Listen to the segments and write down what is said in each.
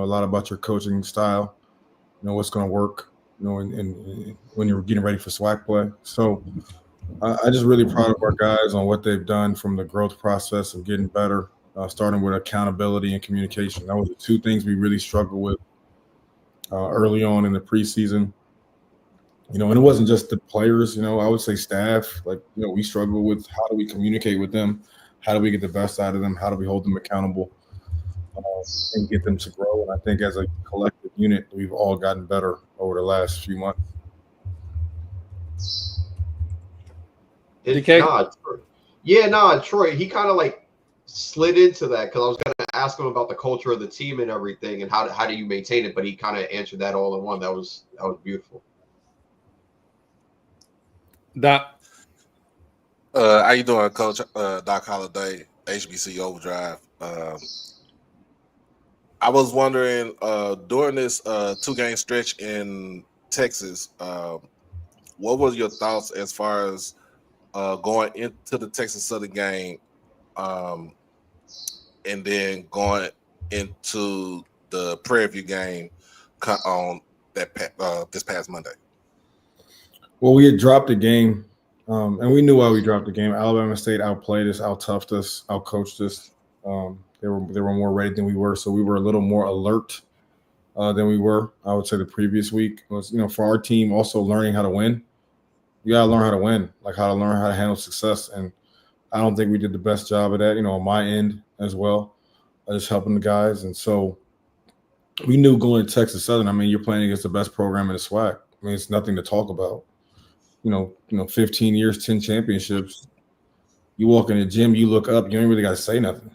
a lot about your coaching style, what's going to work, and when you're getting ready for SWAC play. So I just really proud of our guys on what they've done from the growth process of getting better, starting with accountability and communication. That was the two things we really struggled with early on in the preseason. And it wasn't just the players, I would say staff, we struggle with how do we communicate with them? How do we get the best out of them? How do we hold them accountable and get them to grow? And I think as a collective unit, we've all gotten better over the last few months. Troy, he kind of slid into that because I was going to ask him about the culture of the team and everything and how do you maintain it, but he kind of answered that all in one. That was beautiful. Doc, how you doing, Coach? Doc Holliday, HBCU Overdrive. I was wondering during this 2-game stretch in Texas, what was your thoughts as far as going into the Texas Southern game, and then going into the Prairie View game on this past Monday? Well, we had dropped the game, and we knew why we dropped the game. Alabama State outplayed us, out-toughed us, out-coached us. They were more ready than we were, so we were a little more alert than we were, I would say, the previous week. It was, for our team, also learning how to win. You got to learn how to win, how to learn how to handle success. And I don't think we did the best job of that, on my end as well, just helping the guys. And so we knew going to Texas Southern, you're playing against the best program in the SWAC. It's nothing to talk about. 15 years, 10 championships. You walk in the gym, you look up, you ain't really got to say nothing.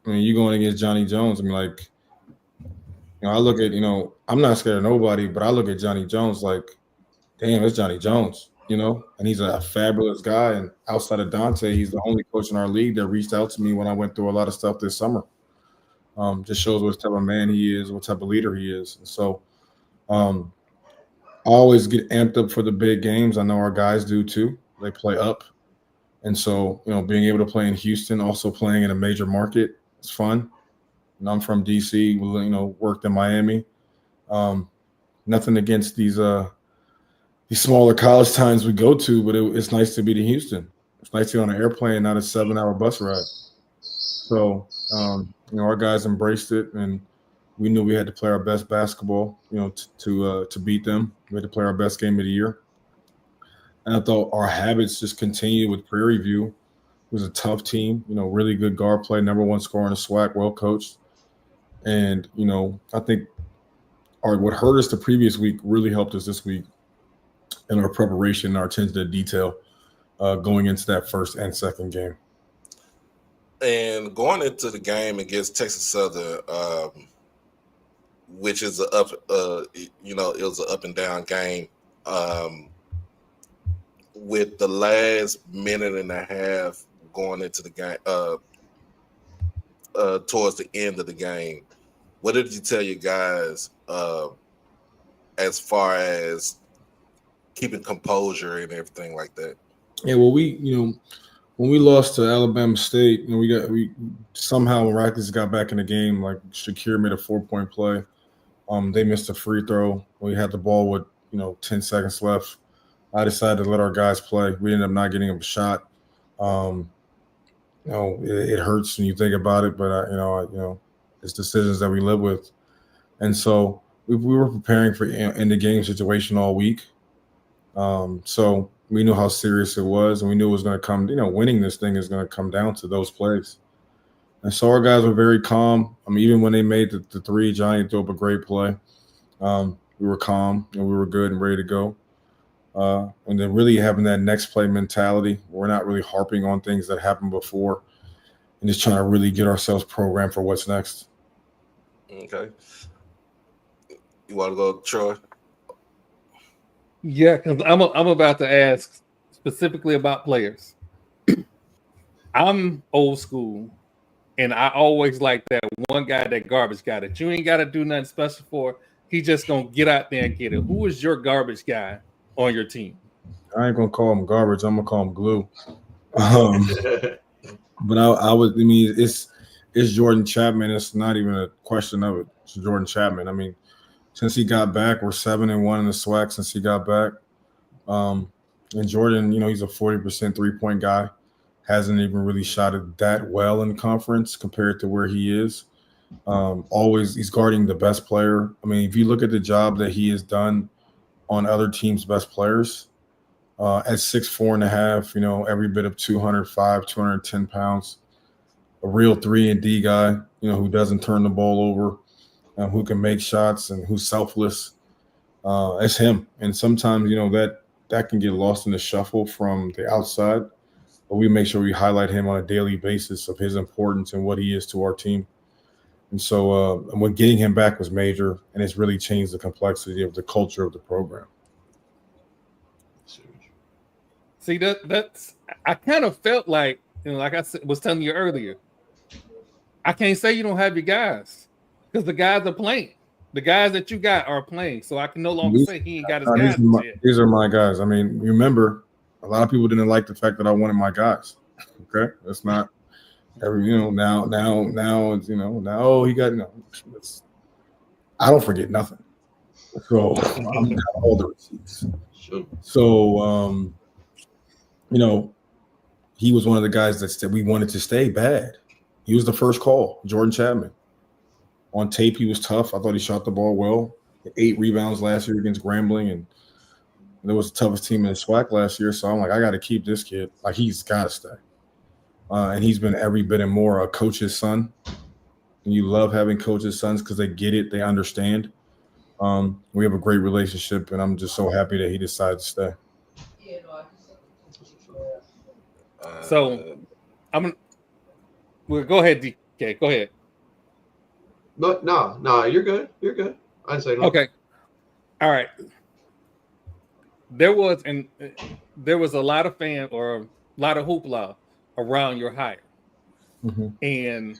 You're going against Johnny Jones. I look at, I'm not scared of nobody, but I look at Johnny Jones like, damn, it's Johnny Jones, and he's a fabulous guy. And outside of Dante, he's the only coach in our league that reached out to me when I went through a lot of stuff this summer. Just shows what type of man he is, what type of leader he is. And so I always get amped up for the big games. I know our guys do too. They play up. And so, being able to play in Houston, also playing in a major market, it's fun. And I'm from DC, worked in Miami. Nothing against these smaller college towns we go to, but it's nice to be in Houston. It's nice to be on an airplane, not a 7-hour bus ride. So, our guys embraced it, and we knew we had to play our best basketball, to beat them. We had to play our best game of the year. And I thought our habits just continued with Prairie View. It was a tough team, really good guard play, number 1 scorer in the SWAC, well coached. And, I think what hurt us the previous week really helped us this week in our preparation, our attention to detail going into that first and second game. And going into the game against Texas Southern, which is it was an up and down game. With the last minute and a half going into the game, towards the end of the game, what did you tell your guys as far as keeping composure and everything like that? Yeah, well, when we lost to Alabama State, we somehow miraculously got back in the game. Like Shakir made a 4-point play. They missed a free throw. We had the ball with 10 seconds left. I decided to let our guys play. We ended up not getting them a shot. It hurts when you think about it, but it's decisions that we live with. And so we were preparing for in the game situation all week. So we knew how serious it was, and we knew it was going to come. Winning this thing is going to come down to those plays. And so our guys were very calm. Even when they made the three, Johnny threw up a great play. We were calm and we were good and ready to go. And then really having that next play mentality. We're not really harping on things that happened before and just trying to really get ourselves programmed for what's next. Okay. You want to go, Troy? Yeah, because I'm about to ask specifically about players. I'm old school, and I always like that one guy, that garbage guy that you ain't got to do nothing special for. He just going to get out there and get it. Who is your garbage guy on your team? I ain't going to call him garbage. I'm going to call him glue. But it's it's Jordan Chapman. It's not even a question of it. It's Jordan Chapman. I mean, since he got back, we're 7-1 in the SWAC since he got back. And Jordan, he's a 40% three-point guy. Hasn't even really shot it that well in conference compared to where he is. Always, he's guarding the best player. I mean, if you look at the job that he has done on other teams' best players, at 6'4.5", every bit of 205, 210 pounds, a real 3-and-D guy, who doesn't turn the ball over, who can make shots and who's selfless. It's him. And sometimes, that can get lost in the shuffle from the outside. But we make sure we highlight him on a daily basis of his importance and what he is to our team. And so when getting him back was major, and it's really changed the complexity of the culture of the program. See, that's I kind of felt like, like I was telling you earlier, I can't say you don't have your guys because the guys are playing. The guys that you got are playing. So I can no longer say he ain't got his guys. These are my guys. I mean, remember, a lot of people didn't like the fact that I wanted my guys. Okay, that's not every. Now it's now he got I don't forget nothing. So I'm got all the receipts. Sure. So he was one of the guys that we wanted to stay bad. He was the first call, Jordan Chapman. On tape, he was tough. I thought he shot the ball well. 8 rebounds last year against Grambling, and it was the toughest team in the SWAC last year. So I'm like, I got to keep this kid. Like, he's got to stay. And he's been every bit and more a coach's son. And you love having coaches' sons because they get it, they understand. We have a great relationship, and I'm just so happy that he decided to stay. So well, go ahead, DK. Go ahead. But no, you're good. You're good. I'd say no. Okay. All right. There was a lot of or a lot of hoopla around your hire. Mm-hmm. And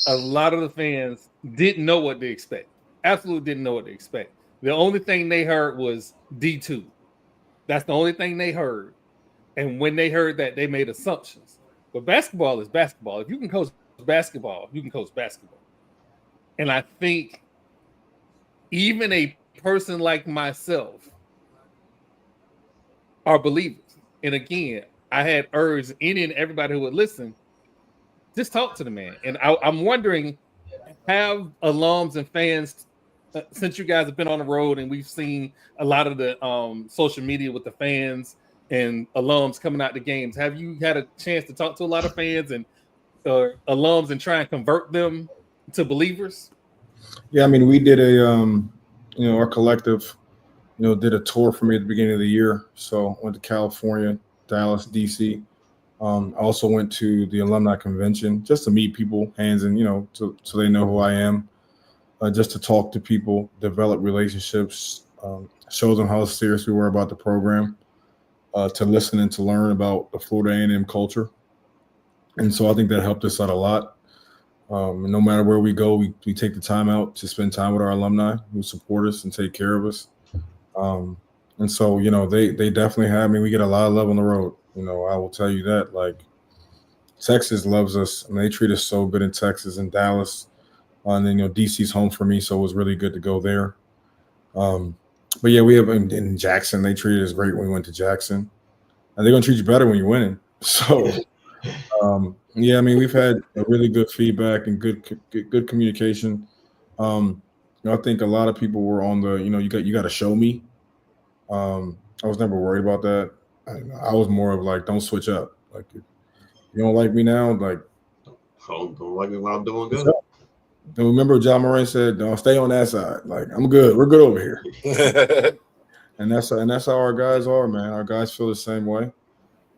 a lot of the fans didn't know what to expect. Absolutely didn't know what to expect. The only thing they heard was D2. That's the only thing they heard. And when they heard that, they made assumptions. But basketball is basketball. If you can coach basketball, you can coach basketball. And I think even a person like myself are believers. And again, I had urged any and everybody who would listen, just talk to the man. And I'm wondering, have alums and fans, since you guys have been on the road and we've seen a lot of the social media with the fans and alums coming out to games, have you had a chance to talk to a lot of fans and alums and try and convert them to believers? Yeah, I mean, we did our collective, did a tour for me at the beginning of the year. So went to California, Dallas, DC. I also went to the alumni convention just to meet people, so they know who I am, just to talk to people, develop relationships, show them how serious we were about the program, to listen and to learn about the Florida A&M culture. And so I think that helped us out a lot. No matter where we go, we take the time out to spend time with our alumni who support us and take care of us. And so, they definitely have. I mean, we get a lot of love on the road. I will tell you that. Like, Texas loves us. I mean, they treat us so good in Texas and Dallas. And then, DC's home for me, so it was really good to go there. But yeah, we have in Jackson. They treated us great when we went to Jackson, and they're gonna treat you better when you're winning. So, yeah, I mean, we've had a really good feedback and good communication. I think a lot of people were on the, you got to show me. I was never worried about that. I was more of like, don't switch up. Like, if you don't like me now, like, don't like me when I'm doing good. And remember, John Moran said, "Don't stay on that side. Like, I'm good. We're good over here." and that's how our guys are, man. Our guys feel the same way.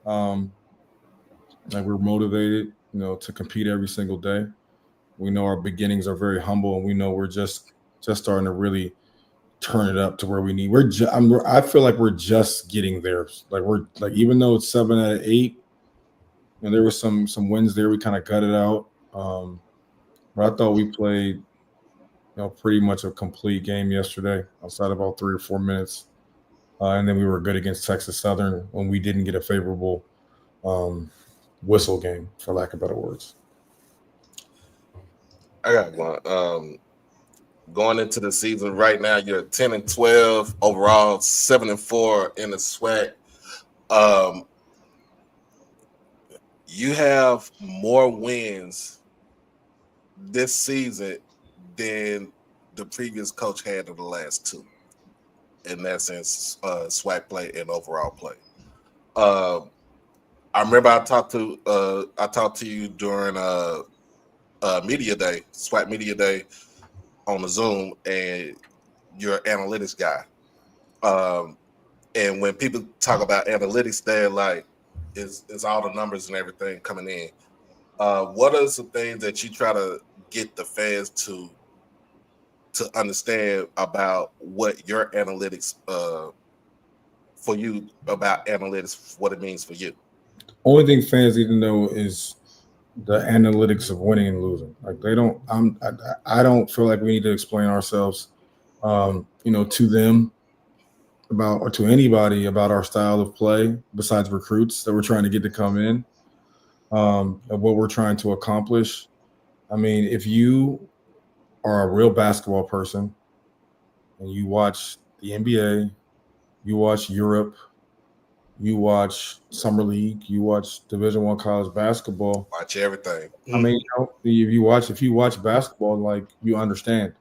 Like, we're motivated, to compete every single day. We know our beginnings are very humble, and we know we're just starting to really turn it up to where we need. I feel like we're just getting there. Like, we're like, even though it's 7 out of 8, there was some wins there. We kind of gutted out. But I thought we played, pretty much a complete game yesterday, outside about 3 or 4 minutes. And then we were good against Texas Southern when we didn't get a favorable whistle game, for lack of better words. I got one. Going into the season right now, you're 10-12 overall, 7-4 in the SWAC. You have more wins this season than the previous coach had in the last two. In that sense, SWAC play and overall play. I remember I talked to you during media day, SWAC media day on the Zoom, and you're an analytics guy. And when people talk about analytics, they're like, is all the numbers and everything coming in? What are some things that you try to get the fans to understand about what your analytics for you about analytics, what it means for you? Only thing fans need to know is the analytics of winning and losing. Like they don't. I don't feel like we need to explain ourselves, to them about or to anybody about our style of play besides recruits that we're trying to get to come in, and what we're trying to accomplish. I mean, if you are a real basketball person and you watch the NBA, you watch Europe, you watch summer league, you watch Division I college basketball. Watch everything. I mean, if you watch basketball, like you understand.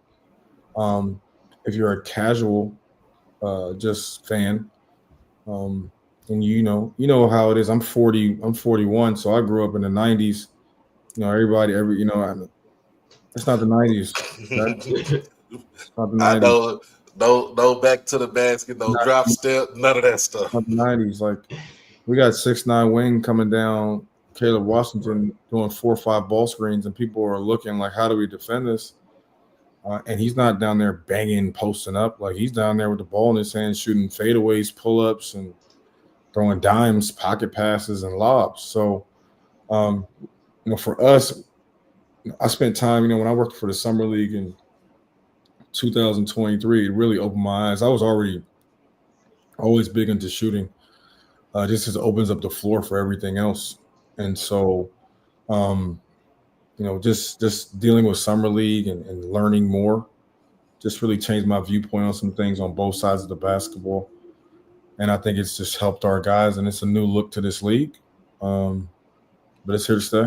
If you're a casual, just fan, and you know how it is. I'm 40. I'm 41, so I grew up in the 90s. It's not the 90s. It's not the 90s. I know. No back to the basket, no drop step, none of that stuff. Not the 90s. Like we got 6'9" wing coming down, Caleb Washington doing 4 or 5 ball screens, and people are looking like, how do we defend this? And he's not down there banging, posting up. Like he's down there with the ball in his hand, shooting fadeaways, pull-ups, and throwing dimes, pocket passes, and lobs. So, for us, I spent time, when I worked for the Summer League in 2023, it really opened my eyes. I was always big into shooting. Just because it opens up the floor for everything else. And so, just dealing with Summer League and learning more just really changed my viewpoint on some things on both sides of the basketball. And I think it's just helped our guys, and it's a new look to this league. But it's here to stay.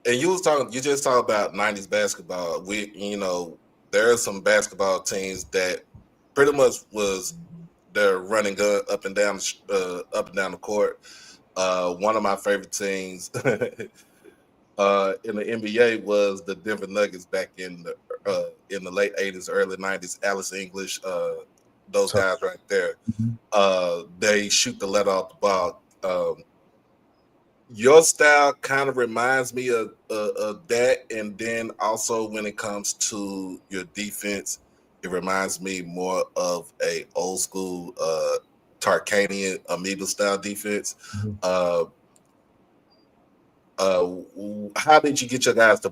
And you just talked about 90s basketball. There are some basketball teams that pretty much was their running gun up and down the court. One of my favorite teams in the NBA was the Denver Nuggets back in the late 80s, early 90s. Alice English, those guys right there. They shoot the lead off the ball. Your style kind of reminds me of that, and then also when it comes to your defense, it reminds me more of a old school Tarkanian amoeba style defense. How did you get your guys to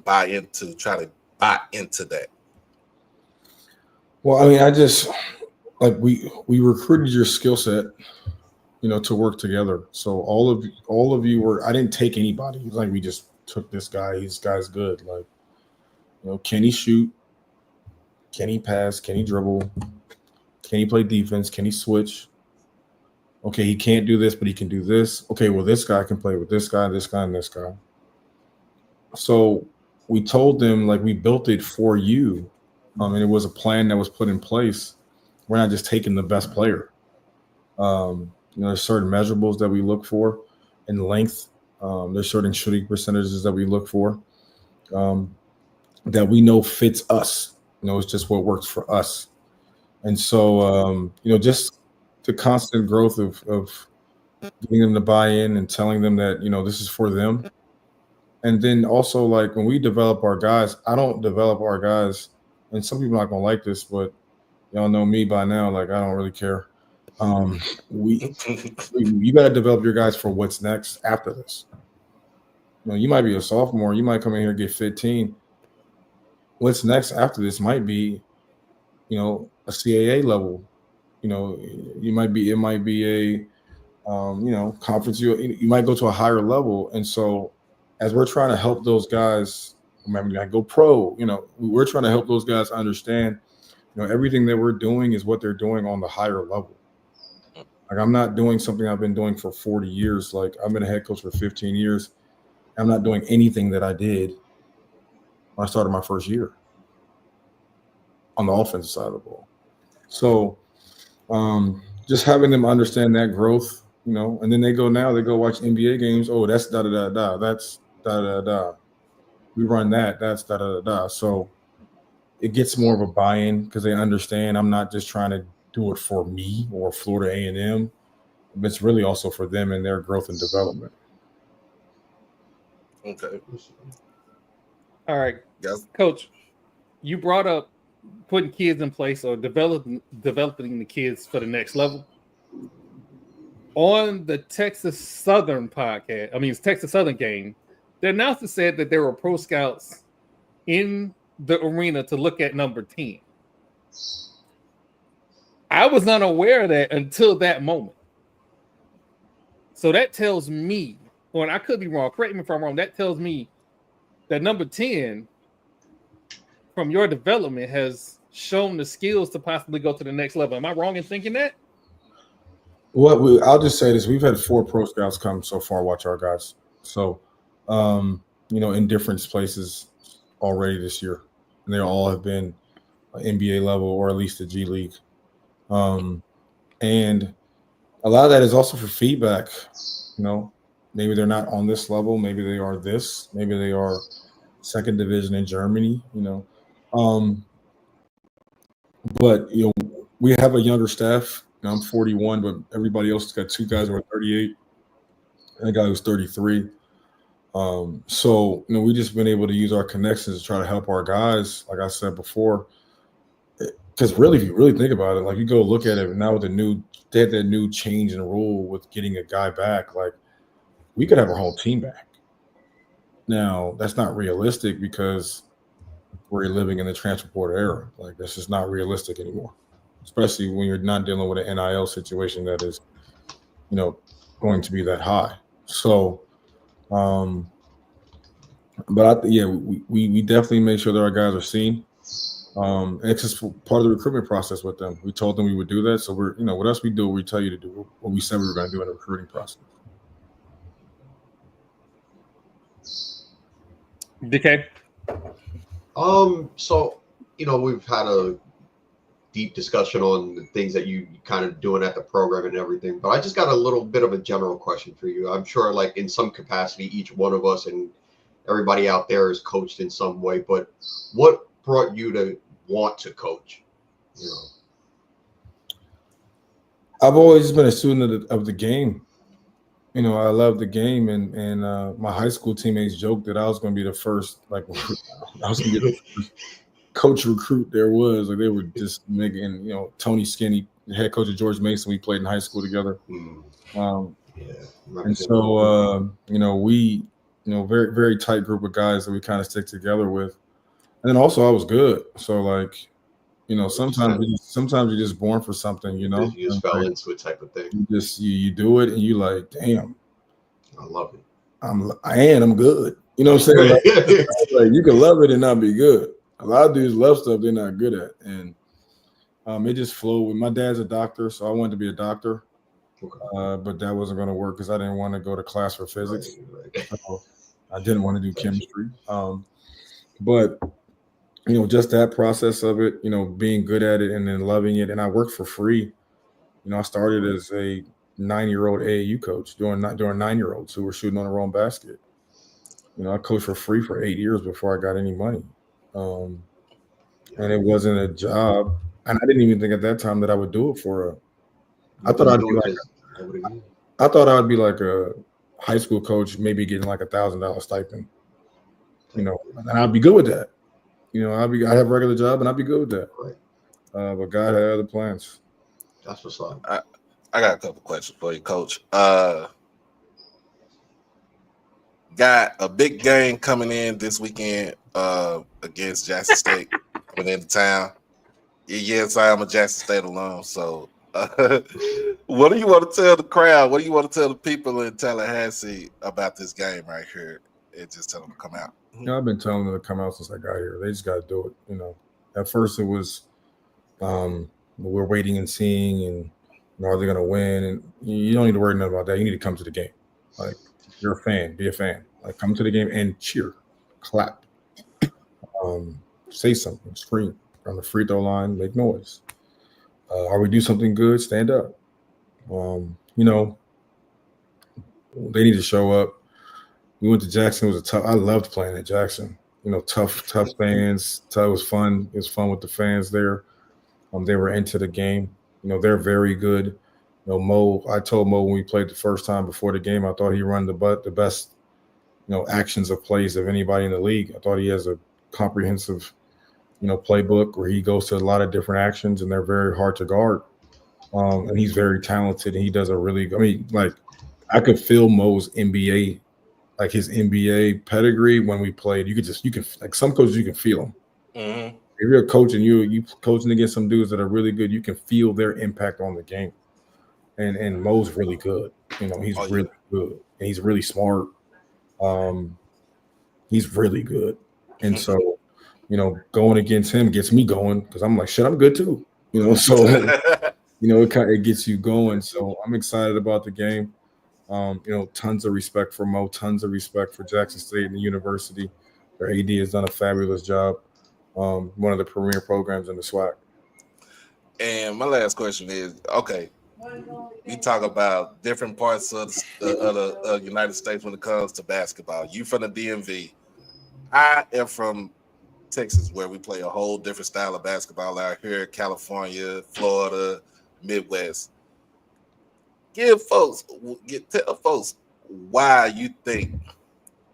try to buy into that? Well, I mean, I just we recruited your skill set, to work together. So all of you were. I didn't take anybody. It's like we just took this guy. This guy's good. Like, can he shoot? Can he pass? Can he dribble? Can he play defense? Can he switch? Okay, he can't do this, but he can do this. Okay, well, this guy can play with this guy, and this guy. So we told them, like, we built it for you. And it was a plan that was put in place. We're not just taking the best player. There's certain measurables that we look for in length. There's certain shooting percentages that we look for that we know fits us. It's just what works for us. And so, just the constant growth of getting them to buy in and telling them that, this is for them. And then also, like, when we develop our guys, I don't develop our guys, and some people are not going to like this, but y'all know me by now. Like, I don't really care. You got to develop your guys for what's next after this. You might be a sophomore. You might come in here and get 15. What's next after this might be, a CAA level. It might be a, conference. You might go to a higher level. And so as we're trying to help those guys maybe I go pro. We're trying to help those guys understand, everything that we're doing is what they're doing on the higher level. Like, I'm not doing something I've been doing for 40 years. Like, I've been a head coach for 15 years. I'm not doing anything that I did when I started my first year on the offensive side of the ball. So just having them understand that growth, and then they go watch NBA games. Oh, that's da-da-da-da. That's da-da-da-da. We run that. That's da-da-da-da. So it gets more of a buy-in because they understand I'm not just trying to do it for me or Florida A&M, but it's really also for them and their growth and development. Okay. All right. Yes. Coach, you brought up putting kids in place or developing the kids for the next level. On the Texas Southern Texas Southern game, the announcer said that there were pro scouts in the arena to look at number 10. I was unaware of that until that moment. So that tells me, and I could be wrong, correct me if I'm wrong, that tells me that number 10 from your development has shown the skills to possibly go to the next level. Am I wrong in thinking that? I'll just say this. We've had 4 pro scouts come so far, watch our guys. So, in different places already this year. And they all have been NBA level or at least the G League. And a lot of that is also for feedback. Maybe they're not on this level. Maybe they are this. Maybe they are second division in Germany, But, we have a younger staff. I'm 41, but everybody else has got 2 guys who are 38 and a guy who's 33. So, we just been able to use our connections to try to help our guys, like I said before. Because really, if you really think about it, like you go look at it now with they had that new change in rule with getting a guy back, like we could have our whole team back. Now, that's not realistic because we're living in the transfer portal era. Like, this is not realistic anymore, especially when you're not dealing with an NIL situation that is, going to be that high. So, but we definitely make sure that our guys are seen. And it's just part of the recruitment process with them. We told them we would do that. So we're, what else we do, we tell you to do what we said we were going to do in the recruiting process. DK? So, we've had a deep discussion on the things that you kind of doing at the program and everything, but I just got a little bit of a general question for you. I'm sure like in some capacity, each one of us and everybody out there is coached in some way, but what brought you to want to coach? I've always been a student of the game. I love the game, and my high school teammates joked that I was going to be the first, I was going to be the first coach recruit there was. Like, they were just making, Tony Skinny, the head coach of George Mason, we played in high school together. And so, we, very, very tight group of guys that we kind of stick together with. And then also I was good. So like, sometimes you're just born for something, You just fell into it type of thing. You do it and you like, damn. I love it. I'm good. You know what I'm saying? Like, you can love it and not be good. A lot of dudes love stuff they're not good at. And it just flowed. My dad's a doctor, so I wanted to be a doctor. Okay. But that wasn't going to work because I didn't want to go to class for physics. Right. So I didn't want to do chemistry. But just that process of it, being good at it and then loving it. And I worked for free. I started as a 9-year-old AAU coach during 9-year-olds who were shooting on their own basket. I coached for free for 8 years before I got any money. And it wasn't a job. And I didn't even think at that time that I would do it I thought I'd be like a high school coach, maybe getting like $1,000 stipend, and I'd be good with that. I have a regular job and I'd be good with that. Right. But God had other plans. That's what's up. I got a couple questions for you, Coach. Got a big game coming in this weekend against Jackson State coming into town. Yes, I am a Jackson State alum. So what do you want to tell the crowd? What do you want to tell the people in Tallahassee about this game right here and just tell them to come out? I've been telling them to come out since I got here. They just got to do it. At first it was, we're waiting and seeing, and are they going to win? And you don't need to worry nothing about that. You need to come to the game. Like, you're a fan, be a fan. Like, come to the game and cheer, clap, say something, scream on the free throw line, make noise. Or we do something good, stand up. They need to show up. We went to Jackson. It was I loved playing at Jackson. Tough fans. It was fun. It was fun with the fans there. They were into the game. They're very good. Mo. I told Mo when we played the first time before the game, I thought he run the best, actions of plays of anybody in the league. I thought he has a comprehensive, playbook where he goes to a lot of different actions, and they're very hard to guard. And he's very talented, and he does a really. I could feel Mo's NBA. Like his NBA pedigree when we played, you can like some coaches, you can feel them. Mm-hmm. If you're a coach and you coaching against some dudes that are really good, you can feel their impact on the game. And Mo's really good. He's really good, and he's really smart. He's really good, and so going against him gets me going because I'm like, shit, I'm good too. So it gets you going. So I'm excited about the game. Tons of respect for Mo, tons of respect for Jackson State and the university. Their AD has done a fabulous job. One of the premier programs in the SWAC. And my last question is, okay, we talk about different parts of the United States when it comes to basketball. You from the DMV. I am from Texas, where we play a whole different style of basketball out here, California, Florida, Midwest. Tell folks why you think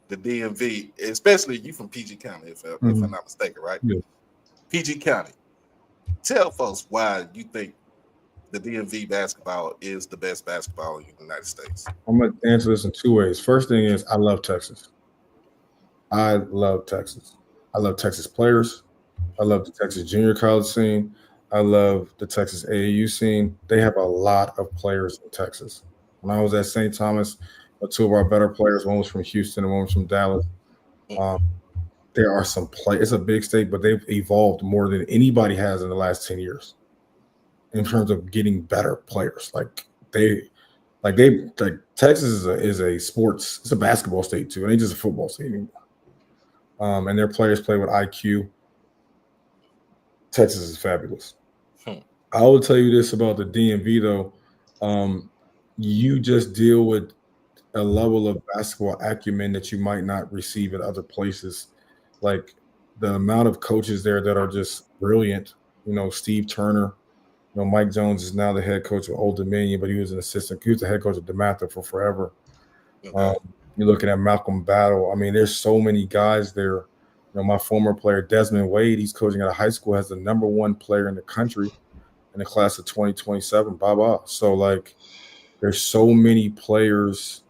the DMV, especially you from PG County, if I'm not mistaken, right? Yeah. PG County. Tell folks why you think the DMV basketball is the best basketball in the United States. I'm going to answer this in two ways. First thing is I love Texas. I love Texas. I love Texas players. I love the Texas junior college scene. I love the Texas AAU scene. They have a lot of players in Texas. When I was at St. Thomas, two of our better players, one was from Houston and one was from Dallas. There are some play. It's a big state, but they've evolved more than anybody has in the last 10 years in terms of getting better players. Texas is a sports. It's a basketball state too, and ain't just a football state anymore. And their players play with IQ. Texas is fabulous. I will tell you this about the DMV though. You just deal with a level of basketball acumen that you might not receive at other places. Like the amount of coaches there that are just brilliant. Steve Turner. Mike Jones is now the head coach of Old Dominion, but he was an assistant. He was the head coach of DeMatha for forever. Okay. You're looking at Malcolm Battle. I mean, there's so many guys there. My former player, Desmond Wade, he's coaching at a high school, has the number one player in the country in the class of 2027, Baba. So, there's so many players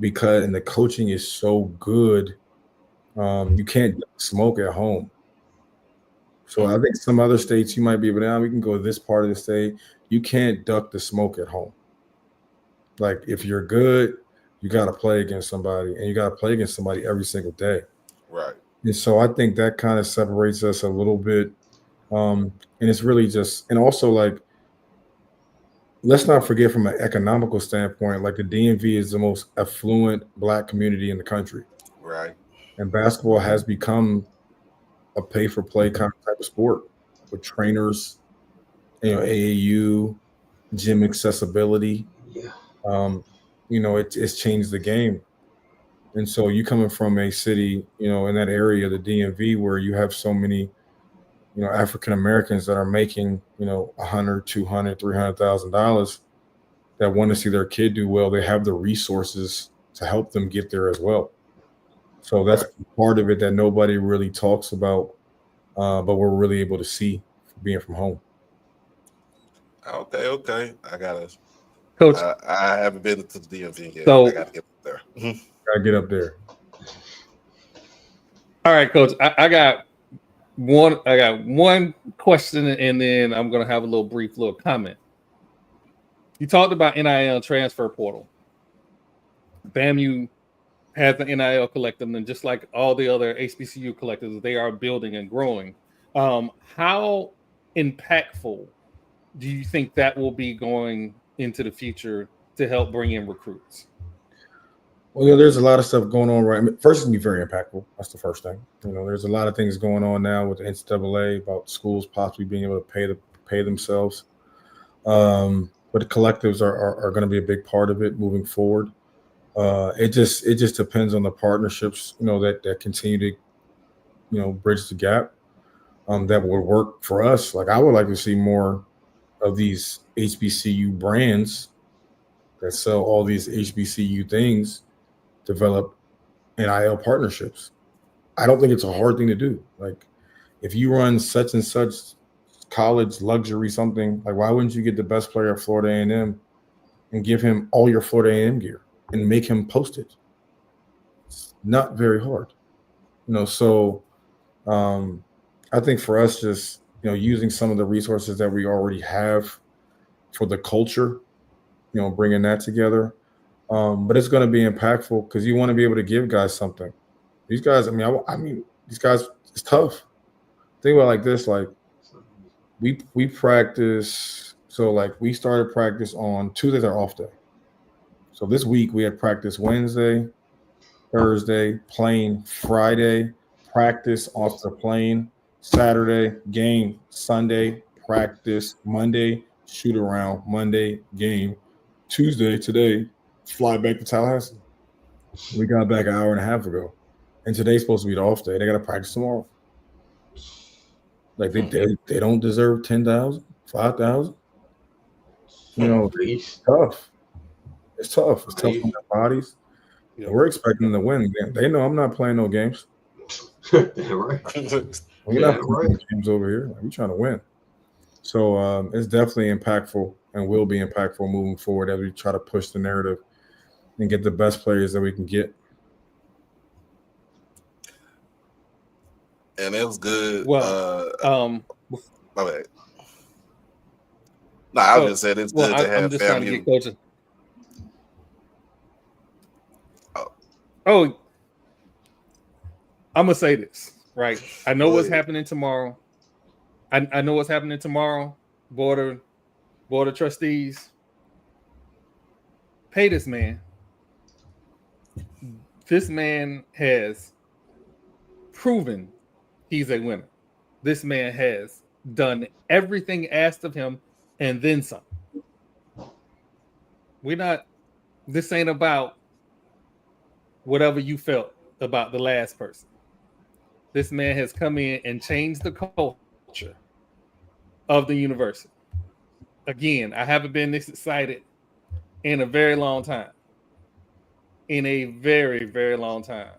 and the coaching is so good. You can't smoke at home. So I think some other states you might be able to, we can go to this part of the state. You can't duck the smoke at home. Like, if you're good, you got to play against somebody, and you got to play against somebody every single day. Right. And so I think that kind of separates us a little bit. And it's really just, and also let's not forget from an economical standpoint, the DMV is the most affluent Black community in the country. Right. And basketball has become a pay-for-play kind of type of sport with trainers, AAU, gym accessibility. Yeah. It's changed the game. And so you coming from a city, in that area, the DMV, where you have so many, African Americans that are making, $100,000, $200,000, $300,000 that want to see their kid do well. They have the resources to help them get there as well. So that's part of it that nobody really talks about, but we're really able to see being from home. Okay. I got it. Coach, I haven't been to the DMV yet. So, I got to get up there. Gotta get up there. All right, Coach. I got one question, and then I'm gonna have a brief comment. You talked about NIL transfer portal. FAMU has an NIL collective, and just like all the other HBCU collectives, they are building and growing. How impactful do you think that will be going into the future to help bring in recruits? Well, there's a lot of stuff going on right. First, it's gonna be very impactful. That's the first thing. There's a lot of things going on now with the NCAA about schools possibly being able to pay themselves. But the collectives are going to be a big part of it moving forward. It just depends on the partnerships, that continue to, bridge the gap. That would work for us. Like I would like to see more of these HBCU brands that sell all these HBCU things develop NIL partnerships. I don't think it's a hard thing to do. Like if you run such and such college luxury something, like why wouldn't you get the best player at Florida A&M and give him all your Florida A&M gear and make him post it? It's not very hard. So I think for us just, using some of the resources that we already have for the culture, bringing that together. But it's going to be impactful because you want to be able to give guys something. These guys, these guys, it's tough. Think about it like this, like we practice. So like we started practice on Tuesdays are off day. So this week we had practice Wednesday, Thursday, plane, Friday, practice off the plane, Saturday, game, Sunday, practice, Monday, shoot around, Monday, game, Tuesday, today, fly back to Tallahassee. We got back an hour and a half ago. And today's supposed to be the off day. They got to practice tomorrow. Like they don't deserve 10,000, 5,000. It's tough. It's tough. It's tough on their bodies. We're expecting them to win. They know I'm not playing no games. Right. We're not playing games over here. We're trying to win. So it's definitely impactful and will be impactful moving forward as we try to push the narrative and get the best players that we can get. And it was good. Well, my bad. No, I was just saying it's good to have I'm just family. Trying to get coaching. Oh, I'm gonna say this, right? I know what's happening tomorrow. I know what's happening tomorrow. Board of trustees. Pay this man. This man has proven he's a winner. This man has done everything asked of him and then some. This ain't about whatever you felt about the last person. This man has come in and changed the culture of the university. Again, I haven't been this excited in a very long time. In a very, very long time.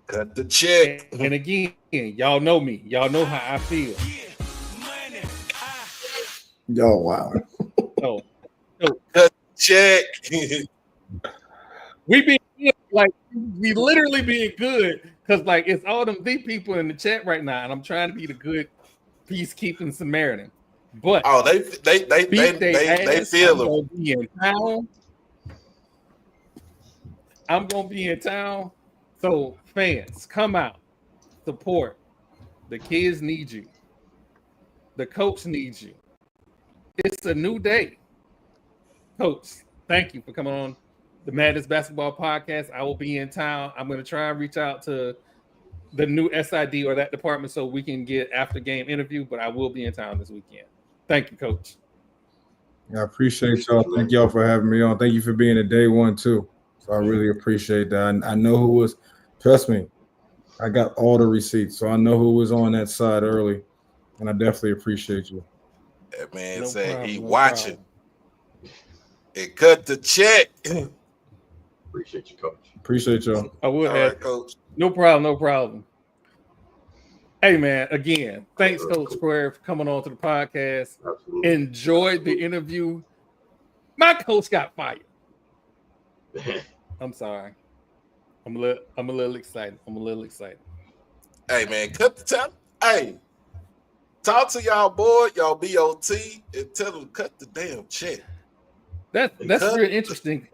Cut the check. And again, y'all know me. Y'all know how I feel. Oh, wow. So cut the check. we literally being good because like it's all them deep people in the chat right now, and I'm trying to be the good peacekeeping Samaritan. But they feel them. I'm gonna be in town. So fans, come out, support. The kids need you. The coach needs you. It's a new day. Coach, thank you for coming on the Madness Basketball Podcast. I will be in town. I'm going to try and reach out to the new SID or that department so we can get after game interview, but I will be in town this weekend. Thank you, Coach. I appreciate y'all. Thank y'all for having me on. Thank you for being a day one too. So I really appreciate that. I know who was, trust me, I got all the receipts. So I know who was on that side early. And I definitely appreciate you. That man said he watching. It cut the check. Appreciate you, Coach. Appreciate y'all. I will have, right, Coach. No problem. Hey, man, again, thanks, Coach Square, for coming on to the podcast. Absolutely. Enjoyed the interview. My coach got fired. I'm sorry. I'm a little excited. Hey, man, cut the time. Hey, talk to y'all boy, y'all BOT, and tell them to cut the damn check. That's real interesting.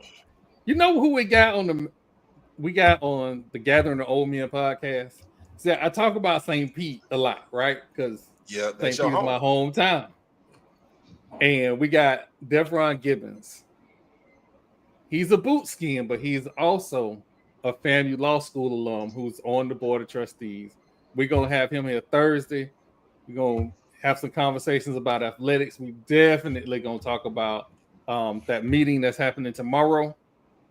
You know who we got on we got on the Gathering of Old Men podcast. See, I talk about St. Pete a lot, right? Because Yeah, St. Pete is my hometown. And we got Devron Gibbons. He's a boot skin, but he's also a FAMU Law School alum who's on the board of trustees. We're going to have him here Thursday. We're going to have some conversations about athletics. We definitely going to talk about that meeting that's happening tomorrow.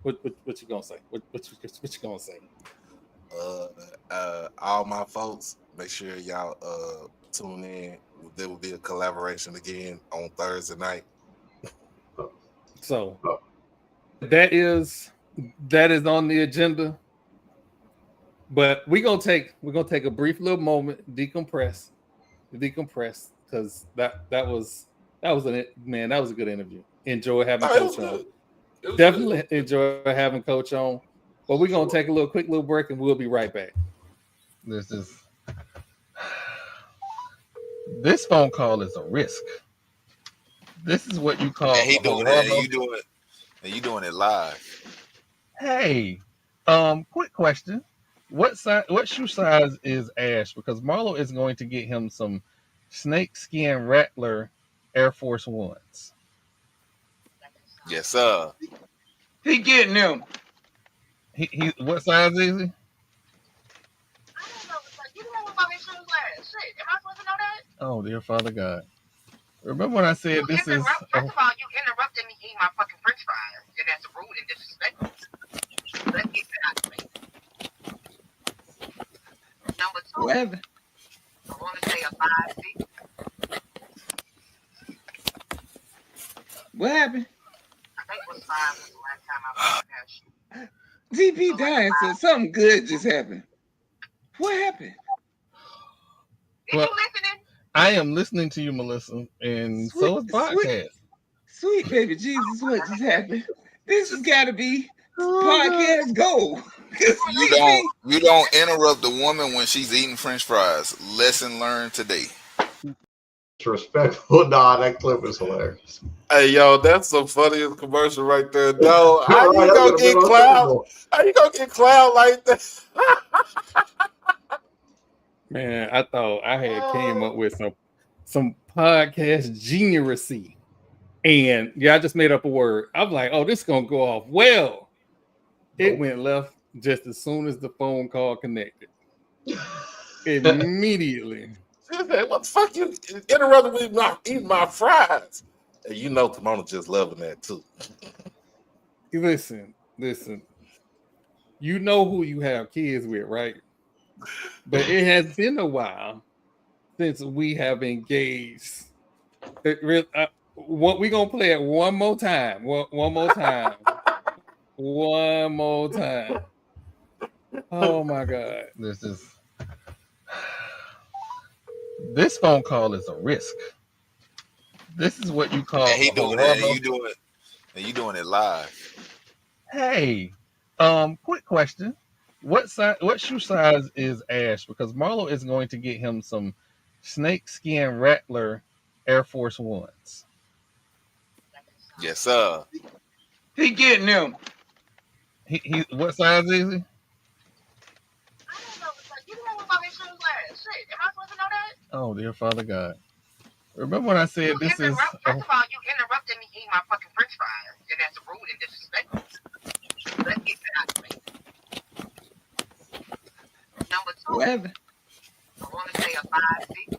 What you gonna say? What you gonna say? All my folks, make sure y'all tune in. There will be a collaboration again on Thursday night. So that is on the agenda. But we're gonna take a brief little moment, decompress, because that was a good interview. Enjoy having Coach on. Definitely enjoy having Coach on. But we're gonna take a quick little break, and we'll be right back. This phone call is a risk. This is what you call. And he doing it, and you doing it live. Hey, quick question. What shoe size is Ash? Because Marlo is going to get him some snakeskin Rattler Air Force Ones. Yes, sir. He getting them. He what size is he? I don't know. You don't know about his shoes last. Shit, am I supposed to know that? Oh, dear Father God. Remember when I said this is... First of all, you interrupted me eating my fucking french fries. And that's rude and disrespectful. Let's get that out of the way. Number two, What happened? I want to say a 5'6". What happened? I think it was 5 was the last time I bought that shoe. DP dying said something good just happened. What happened? Well, you listening? I am listening to you, Melissa, and so is podcast. Sweet baby Jesus, what just happened? This has got to be podcast gold. You don't interrupt the woman when she's eating French fries. Lesson learned today. Disrespectful. Nah, that clip is hilarious. Hey, yo, that's the funniest commercial right there. No, how you gonna get cloud? How you gonna get cloud like that? Man, I thought I had came up with some podcast geniusy. And I just made up a word. I'm like, oh, this is gonna go off well. It went left just as soon as the phone call connected. Immediately. What the fuck you interrupted me not eating my fries? And you know Timona just loving that too. Listen. You know who you have kids with, right? But it has been a while since we have engaged. We're gonna play it one more time. One more time. One more time. Oh my God. This phone call is a risk. This is what you call. And he doing it, and you doing it live. Hey, quick question. What shoe size is Ash? Because Marlo is going to get him some snakeskin Rattler Air Force Ones. Yes, sir. He getting them. He what size is he? I don't know. You don't know about his shoes last. Shit, am I supposed to know that? Oh, dear Father God. Remember when I said this is... First of all, you interrupted me eating my fucking french fries. And that's rude and disrespectful. Let's get that out of the way. Number two, What happened? I want to say a 5'6".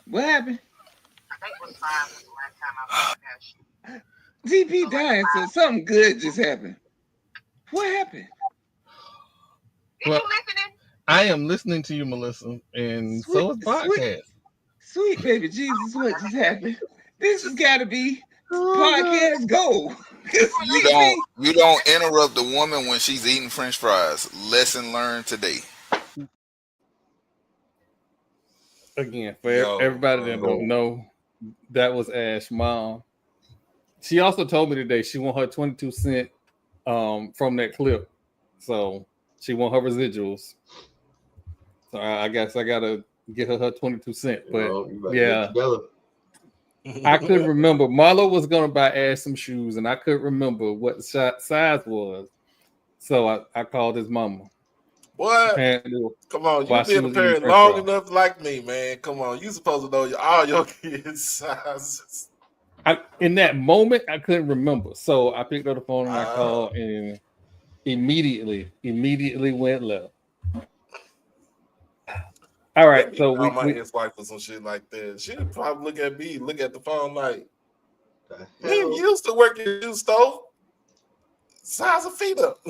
What happened? I think it was 5 was the last time I bought that shoe. DP dying said something good just happened. What happened? You listening? I am listening to you, Melissa, and so is podcast. Sweet baby Jesus, what just happened? This has got to be podcast gold. You don't interrupt the woman when she's eating French fries. Lesson learned today. Again, for everybody that don't know, that was Ash's mom. She also told me today she want her 22 cents from that clip. So she want her residuals. So I guess I gotta get her 22 cents. But I couldn't remember. Marlo was gonna buy Ash some shoes, and I couldn't remember what the size was. So I called his mama. What? Apparently, Come on, while you she been a was eating parent French long fries. enough like me, man. Come on, you supposed to know all your kids' sizes. In that moment, I couldn't remember. So I picked up the phone and I called, and immediately went left. All right, Let me so call my we ex-wife for some shit like that. She'd probably look at me, look at the phone like, The "We hell? used to work in shoe store. Size of feet up."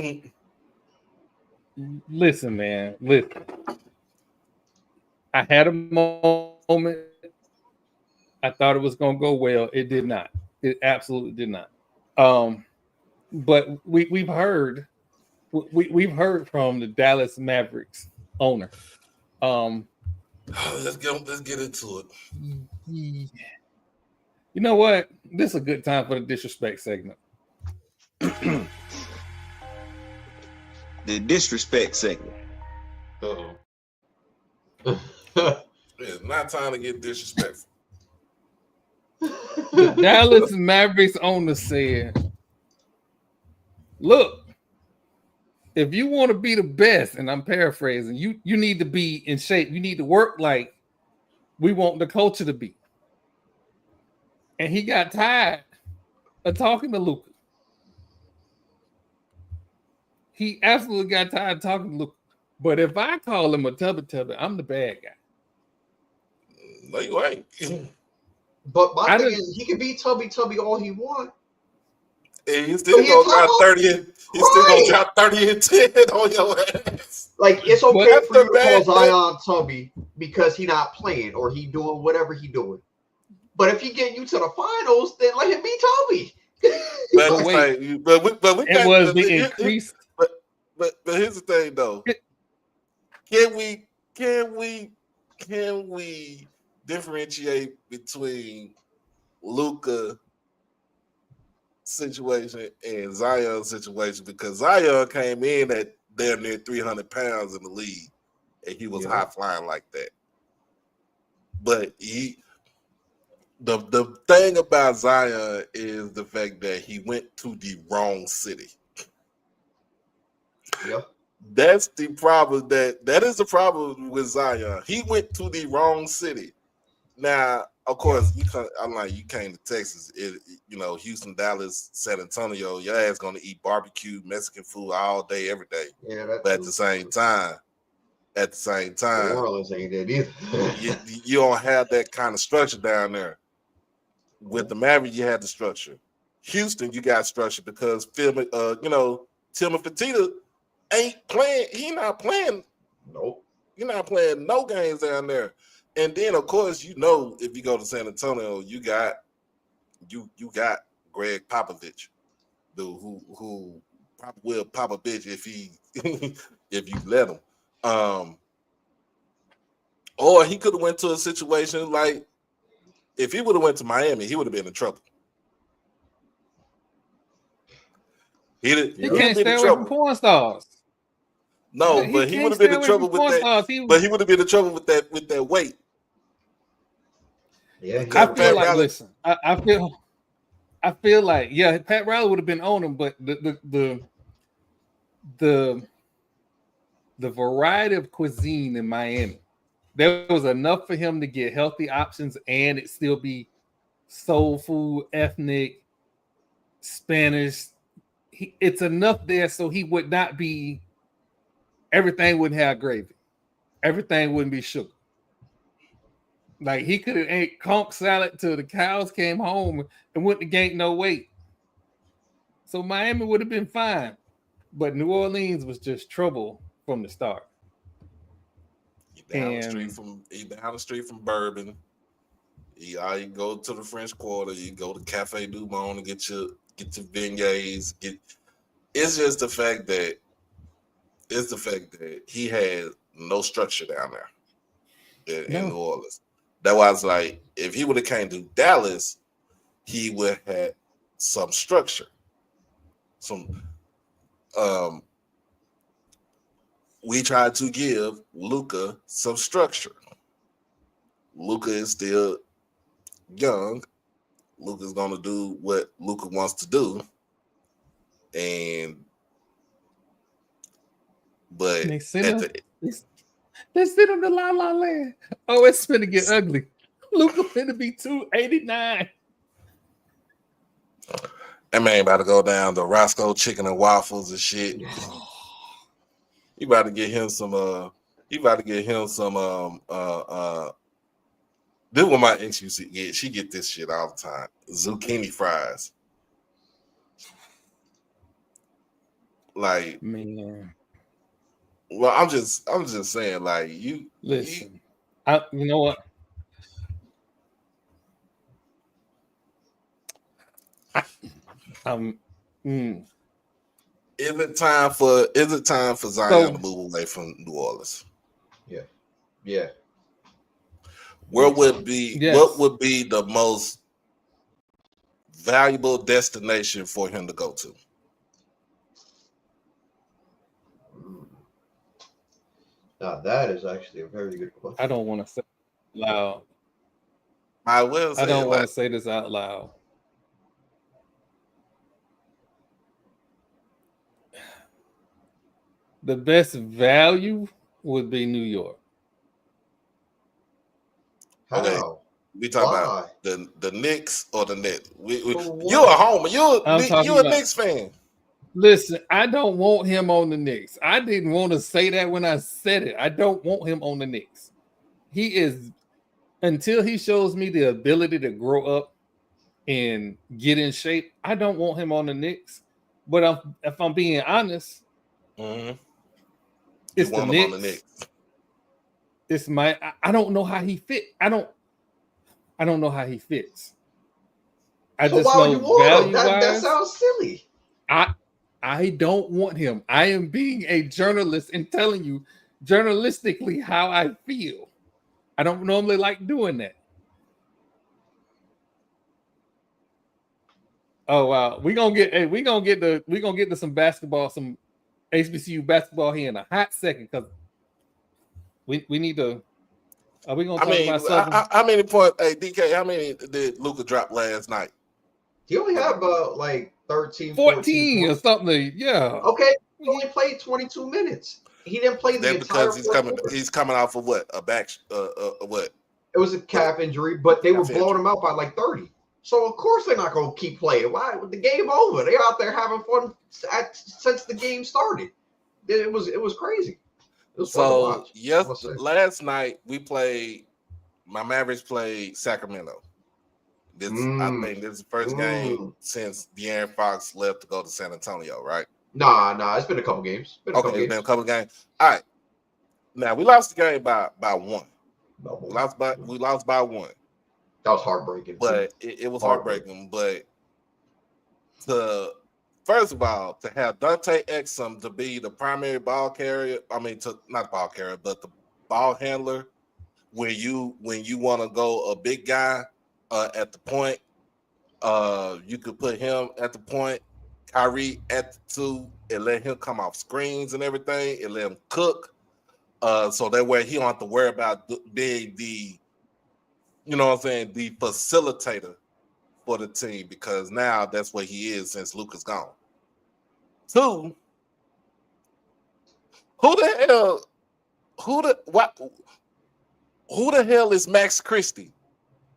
listen, man. Listen, I had a moment. I thought it was gonna go well. It did not. It absolutely did not. But we've heard we've heard from the Dallas Mavericks owner. Let's get into it. You know what? This is a good time for the disrespect segment. The disrespect segment. Uh-oh. It's not time to get disrespectful. The Dallas Mavericks owner said, "Look, if you want to be the best, and I'm paraphrasing, you need to be in shape. You need to work like we want the culture to be." And he got tired of talking to Luka. He absolutely got tired of talking to Luka. But if I call him a tubby, I'm the bad guy. No, you ain't. But my thing is, he can be tubby all he want. And he's still gonna drop 30 and he's still gonna drop 30 and 10 on your ass. Like, it's okay But for you to call Zion tubby because he not playing or he doing whatever he doing. But if he getting you to the finals, then let him be tubby. But wait, we it was the increase. But here's the thing though. Can we differentiate between Luka situation and Zion situation? Because Zion came in at damn near 300 pounds in the league, and he was high flying like that. But the thing about Zion is the fact that he went to the wrong city. Yeah. That's the problem. That is the problem with Zion. He went to the wrong city. Now, of course, you came to Texas. Houston, Dallas, San Antonio. Your ass gonna eat barbecue Mexican food all day, every day. Yeah, but at the same time, New Orleans ain't that either. you don't have that kind of structure down there. With the Mavericks, you had the structure. Houston, you got structure because Tillman Fertitta ain't playing. He not playing. Nope. You're not playing no games down there. And then, of course, if you go to San Antonio, you got Greg Popovich, dude, who probably will pop a bitch if you let him. Or he could have went to a situation like if he would have went to Miami, he would have been in trouble. He can't stay away from porn stars. No, but he would have been in trouble with that. But he would have been in trouble with that weight. Yeah, I feel like listen. I feel like Pat Riley would have been on him, but the variety of cuisine in Miami, there was enough for him to get healthy options and it still be soul food, ethnic, Spanish. It's enough there so he would not be. Everything wouldn't have gravy. Everything wouldn't be sugar. Like he could have ate conch salad till the cows came home and wouldn't have gained no weight. So Miami would have been fine, but New Orleans was just trouble from the start. He down the street from Bourbon. You go to the French Quarter. You go to Cafe Du Monde and get your beignets. It's just the fact that he had no structure down there in New Orleans. That was like if he would have came to Dallas, he would have had some structure. We tried to give Luka some structure. Luka is still young, Luka's gonna do what Luka wants to do, but They sit on the La La Land. Oh, it's finna get ugly. Luka finna be 289. that man about to go down to Roscoe Chicken and Waffles and shit. He about to get him some. He about to get him some. This is what my ex used to get. She get this shit all the time. Zucchini fries. Like, man. Well, I'm just saying, like, you listen. You know what? Is it time for Zion to move away from New Orleans? Yeah. What would be the most valuable destination for him to go to? Now that is actually a very good question. I don't want to say it loud. I will. I don't want to say this out loud. The best value would be New York. Okay. We talk about the Knicks or the Nets. You're a homer. You're a Knicks fan. Listen, I don't want him on the Knicks. I didn't want to say that when I said it. I don't want him on the Knicks. He is, until he shows me the ability to grow up and get in shape, I don't want him on the Knicks. But if I'm being honest, it's the Knicks. It's I don't know how he fit. I don't know how he fits. I just know value-wise. That sounds silly. I don't want him. I am being a journalist and telling you journalistically how I feel. I don't normally like doing that. Oh wow, we're gonna get to some basketball, some HBCU basketball here in a hot second because we need to. Are we gonna talk about something? How many points? Hey DK, how many did Luka drop last night? He only had about like 13, 14 or something. Yeah. Okay, he only played 22 minutes. He didn't play the entire because he's coming off of what? A back what? It was a calf injury, but they were blowing him out by like 30. So of course they're not going to keep playing. Why? The game over. They're out there having fun since the game started. It was crazy. It was so last night my Mavericks played Sacramento. I think this is the first game since De'Aaron Fox left to go to San Antonio, right? Nah, it's been a couple games. It's been a couple games. All right. Now we lost the game by one. We lost by one. That was heartbreaking. But it was heartbreaking. But first of all, to have Dante Exum to be the primary ball carrier, not ball carrier, but the ball handler, when you want to go a big guy at the point, you could put him at the point, Kyrie at the 2, and let him come off screens and everything, and let him cook. So that way he don't have to worry about being the, you know what I'm saying, the facilitator for the team, because now that's what he is since Luka's gone. 2, who the hell is Max Christie?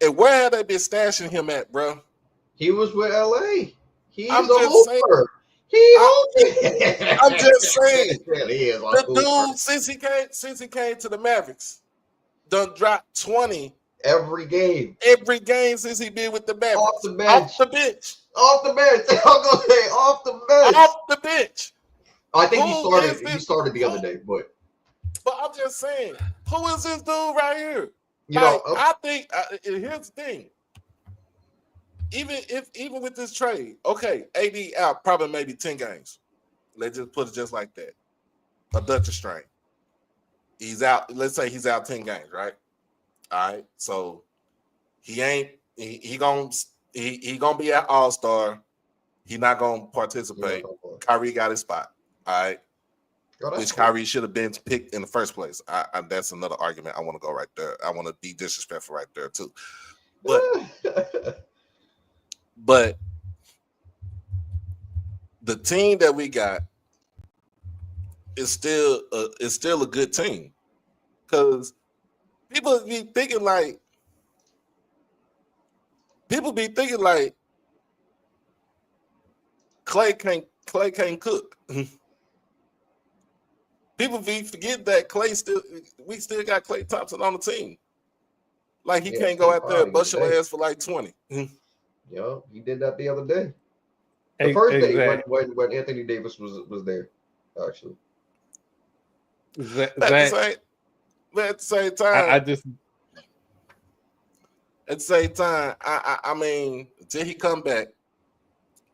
And where have they been stashing him at, bro? He was with LA. He's I'm a just hooper. I'm just saying. The dude, since he came to the Mavericks, done dropped 20 every game. Every game since he been with the Mavericks. Off the bench. Off the bench. Off the bench. I'm gonna say off the bench. Off the bench. I think he started the other day, but I'm just saying, who is this dude right here? I think here's the thing. Even with this trade, okay, AD out probably maybe 10 games. Let's just put it just like that. A Dutch strain. He's out. Let's say he's out 10 games, right? All right. So he gonna be an all-star. He not gonna participate. Kyrie got his spot. All right. Which Kyrie should have been picked in the first place. That's another argument. I want to go right there. I want to be disrespectful right there too. But But the team that we got is still a good team, because people be thinking like Clay can't cook. People be forget that we still got Clay Thompson on the team. Like he can't go out there and bust your ass for like 20. Yeah, he did that the other day. The first day when Anthony Davis was there, actually. At the same time, I mean, until he come back,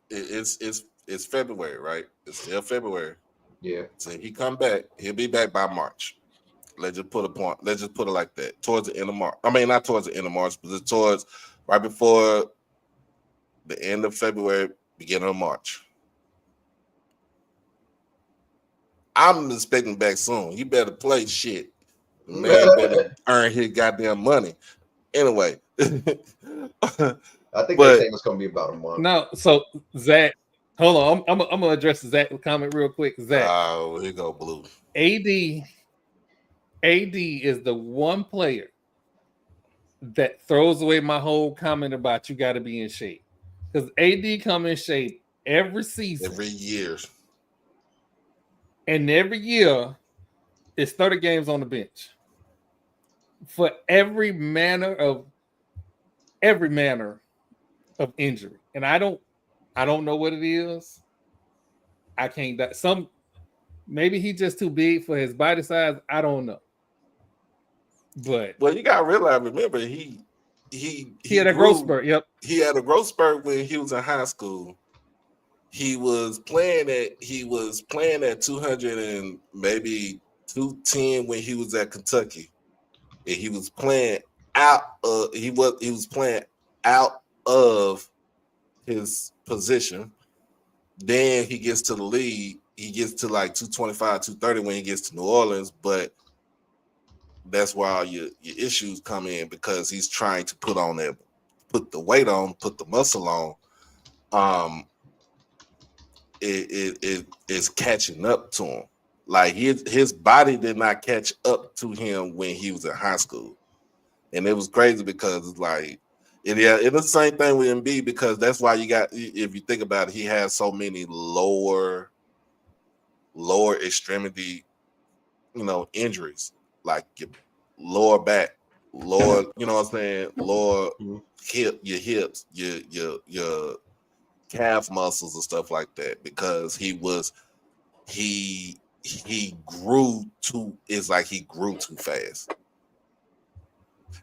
it's February, right? It's still February. Yeah. So he come back, he'll be back by March. Let's just put it like that. Towards the end of March. I mean, not towards the end of March, but it's towards right before the end of February, beginning of March. I'm expecting back soon. He better play shit. The man better earn his goddamn money. Anyway. I think they say it's gonna be about a month. No, so Zach, hold on. I'm gonna address Zach's comment real quick. Zach. Oh, here go Blue. AD is the one player that throws away my whole comment about you got to be in shape, because AD come in shape every season, every year, and every year it's 30 games on the bench for every manner of injury, and I don't know what it is. I can't. Maybe he's just too big for his body size. I don't know. But you gotta remember he had a growth spurt. Yep, he had a growth spurt when he was in high school. He was playing at 200 and maybe 210 when he was at Kentucky, and he was playing out of his position. Then he gets to the league. He gets to like 225, 230 when he gets to New Orleans, but that's where all your issues come in, because he's trying to put the weight on, put the muscle on. It is catching up to him. Like his body did not catch up to him when he was in high school, and it was crazy because it's like, it's the same thing with Embiid, because that's why you got, if you think about it, he has so many lower extremity, injuries, like your lower back, lower, you know what I'm saying, lower hip, your hips, your calf muscles and stuff like that, because he grew too. It's like he grew too fast.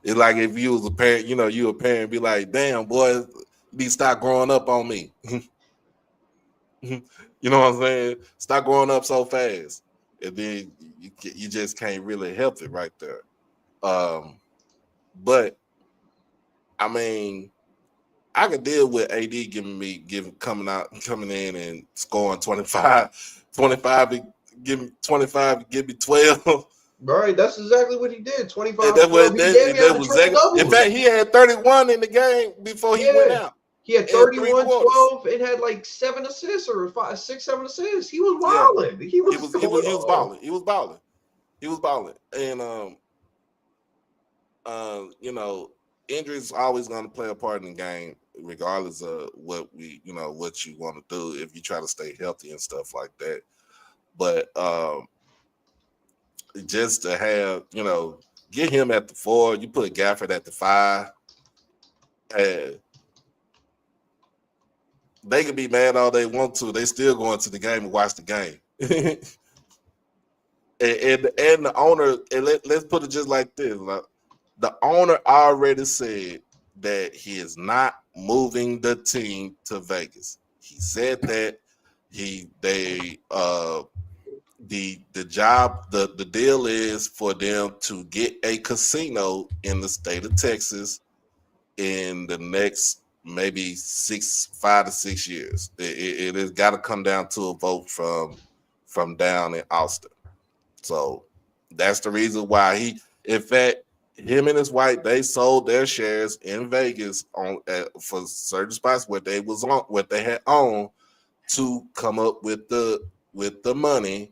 It's like if you was a parent, you a parent, be like, damn boy, you need to stop growing up on me. You know what I'm saying? Stop growing up so fast, and then you just can't really help it right there. But I mean, I could deal with AD coming in and scoring 25, give me 25, give me 12. Right, that's exactly what he did. 25. In fact, he had 31 in the game before he went out. He had 31, 12, and had like 7 assists or 6, 7 assists. He was wilding. He was balling. He was balling. And injuries are always going to play a part in the game, regardless of what you want to do if you try to stay healthy and stuff like that. But just to have, get him at the 4, you put Gafford at the 5, and they can be mad all they want to. They still go into the game and watch the game. and the owner, and let's put it just like this. The owner already said that he is not moving the team to Vegas. He said that the deal is for them to get a casino in the state of Texas in the next maybe 5 to 6 years. It has got to come down to a vote from down in Austin. So that's the reason why in fact, him and his wife, they sold their shares in Vegas for certain spots where they was on, what they had owned, to come up with the money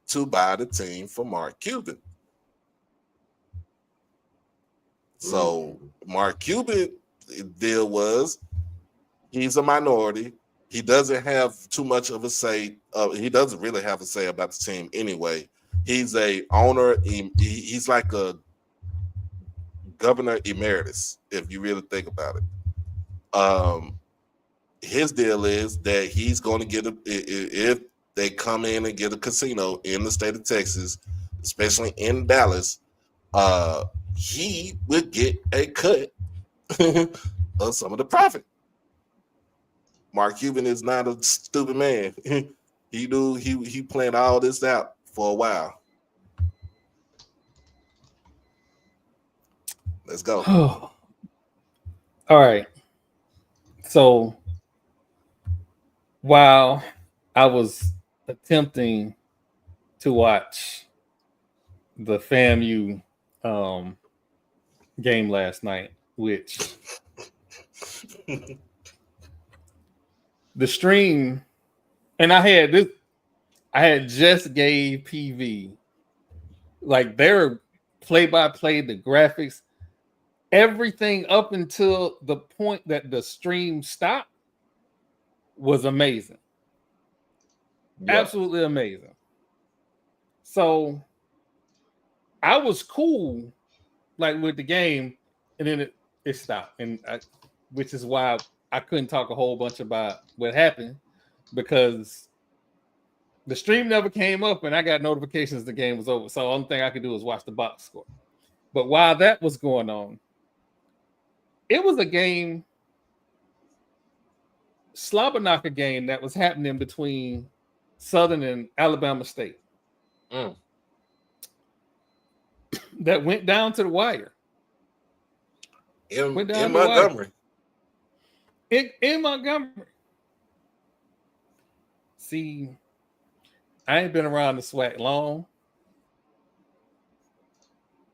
to buy the team for Mark Cuban. So Mark Cuban deal was, he's a minority. He doesn't have too much of a say. He doesn't really have a say about the team anyway. He's a owner. He's like a governor emeritus, if you really think about it. His deal is that he's going to get if they come in and get a casino in the state of Texas, especially in Dallas, he would get a cut of some of the profit. Mark Cuban is not a stupid man. He knew he planned all this out for a while. Let's go. All right. So while I was attempting to watch the FAMU game last night, which the stream, and I had just gave PV like their play-by-play, the graphics, everything up until the point that the stream stopped was amazing. Yeah. Absolutely amazing. So I was cool like with the game, and then it stopped, and which is why I couldn't talk a whole bunch about what happened, because the stream never came up and I got notifications the game was over. So the only thing I could do was watch the box score. But while that was going on, it was a game, slobber-knocker game that was happening between Southern and Alabama State. That went down to the wire. In Montgomery. In Montgomery. See, I ain't been around the SWAC long.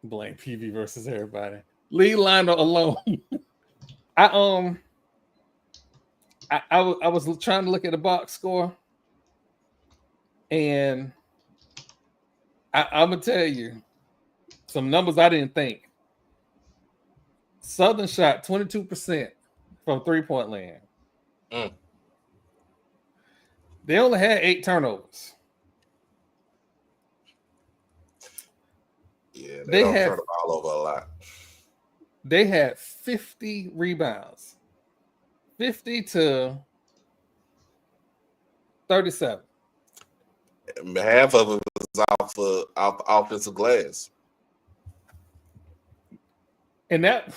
Blame PV versus everybody. Leave Lionel alone. I was trying to look at the box score, and I'm gonna tell you some numbers I didn't think. Southern shot 22% from 3-point land. They only had 8 turnovers. Yeah, they don't turn the ball over a lot. They had 50 rebounds. 50 to 37. Half of it was off offensive glass. And that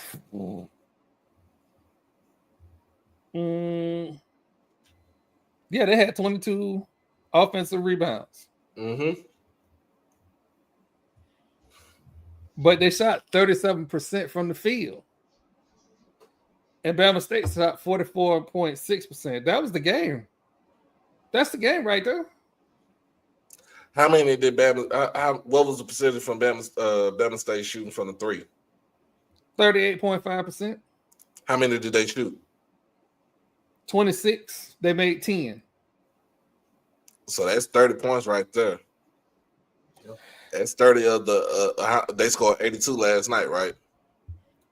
yeah, they had 22 offensive rebounds. But they shot 37% from the field. And Bama State shot 44.6%. That was the game. That's the game right there. How many did Bama? What was the percentage from Bama State shooting from the three? 38.5%. How many did they shoot? 26. They made 10. So that's 30 points right there. Yep. That's 30 of the. They scored 82 last night, right?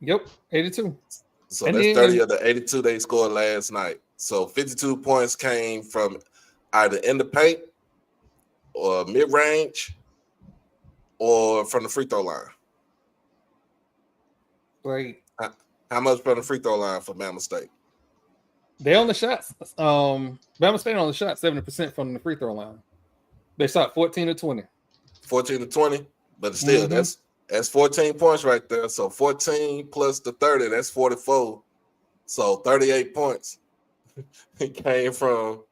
Yep, 82. So and that's 30 of the 82 they scored last night. So 52 points came from either in the paint or mid-range or from the free throw line. Right. How much from the free throw line for Bama State? They only shot Bama State only shot 70% from the free throw line. They shot 14 to 20. 14 to 20, but still that's 14 points right there. So 14 plus the 30, that's 44. So 38 points came from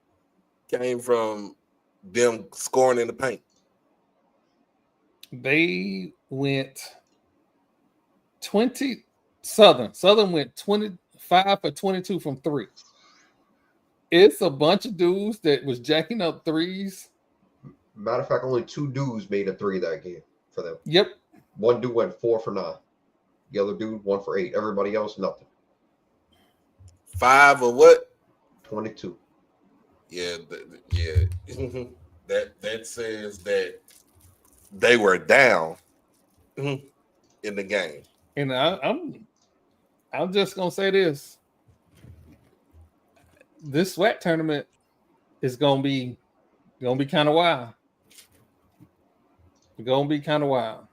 them scoring in the paint. They went 20. Southern went 25 for 22 from 3. It's a bunch of dudes that was jacking up threes. Matter of fact, only 2 dudes made a 3 that game for them. Yep. One dude went 4 for 9. The other dude 1 for 8. Everybody else nothing. 5 or what? 22. Yeah, that says that they were down in the game. And I'm just gonna say this: this SWAC tournament is gonna be kind of wild. It's gonna be kind of wild.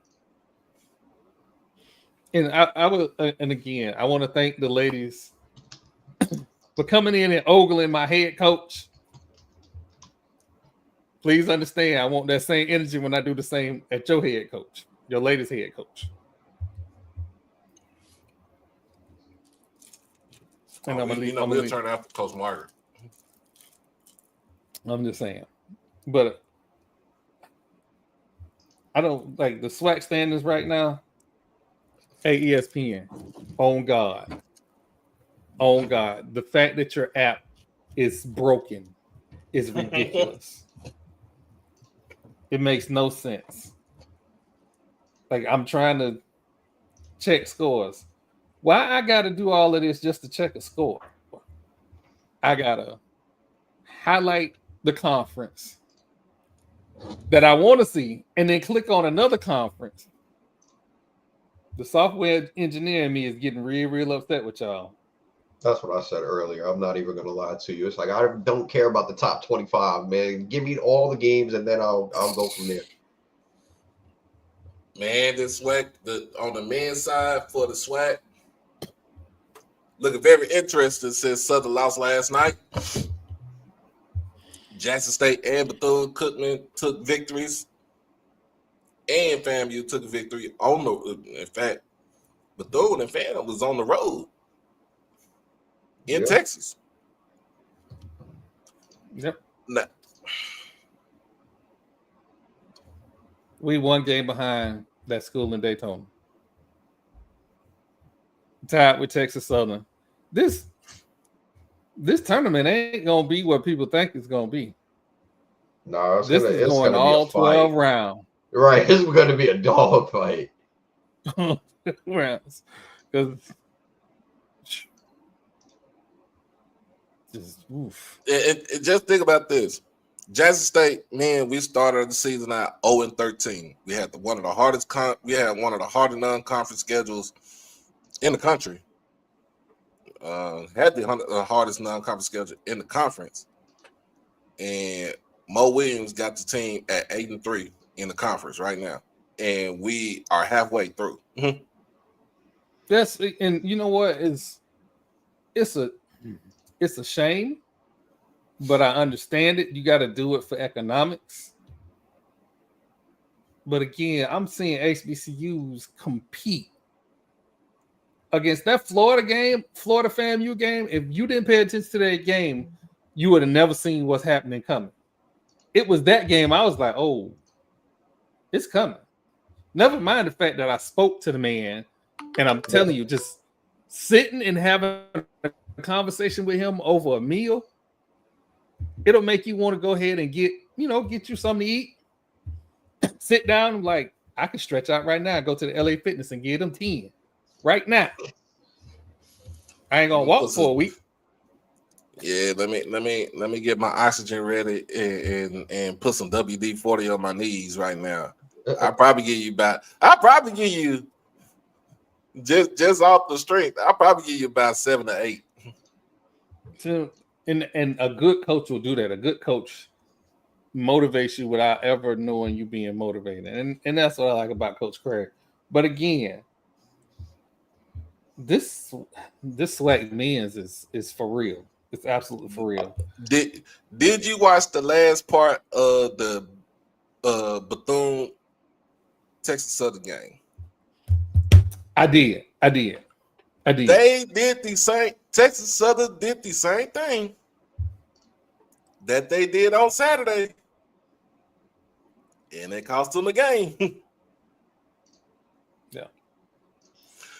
And I will, and again, I want to thank the ladies for coming in and ogling my head coach. Please understand, I want that same energy when I do the same at your head coach, your latest head coach. And we'll turn after Coach Margaret. I'm just saying, but I don't like the SWAC standings right now. Hey, ESPN, on God, the fact that your app is broken is ridiculous. It makes no sense. Like, I'm trying to check scores. Why I got to do all of this just to check a score? I got to highlight the conference that I want to see and then click on another conference. The software engineer in me is getting real upset with y'all. That's what I said earlier. I'm not even going to lie to you. It's like, I don't care about the top 25, man. Give me all the games, and then I'll go from there. Man, this SWAC, on the men's side for the SWAC, looking very interesting since Southern lost last night. Jackson State and Bethune-Cookman took victories, and FAMU took a victory in fact, Bethune and FAMU was on the road in Texas. Yep. Now, we one game behind that school in Daytona. Tied with Texas Southern. This tournament ain't gonna be what people think it's gonna be. No, it's going all 12 rounds. Right, it's going to be a dog fight. Rounds, because just oof. Just think about this. Jackson State, man, we started the season out 0-13. We had one of the hardest non-conference schedules in the country. Had the hardest non-conference schedule in the conference, and Mo Williams got the team at 8-3 in the conference right now, and we are halfway through. That's, and you know what, it's a shame, but I understand it. You got to do it for economics. But again, I'm seeing HBCUs compete against that Florida FAMU game. If you didn't pay attention to that game, you would have never seen what's happening coming. It was that game I was like, oh, it's coming. Never mind the fact that I spoke to the man, and I'm telling you, just sitting and having a conversation with him over a meal, it'll make you want to go ahead and get you something to eat. Sit down, like, I can stretch out right now, go to the LA Fitness and get them 10 right now. I ain't gonna walk for a week. Yeah, let me get my oxygen ready and put some WD-40 on my knees right now. I'll probably give you just off the strength. I'll probably give you about 7 or 8. And a good coach will do that. A good coach motivates you without ever knowing you being motivated. And that's what I like about Coach Craig. But again, this SWAC men's is for real. It's absolutely for real. Did you watch the last part of the Bethune Texas Southern game? I did. They did the same. Texas Southern did the same thing that they did on Saturday, and it cost them a game. Yeah.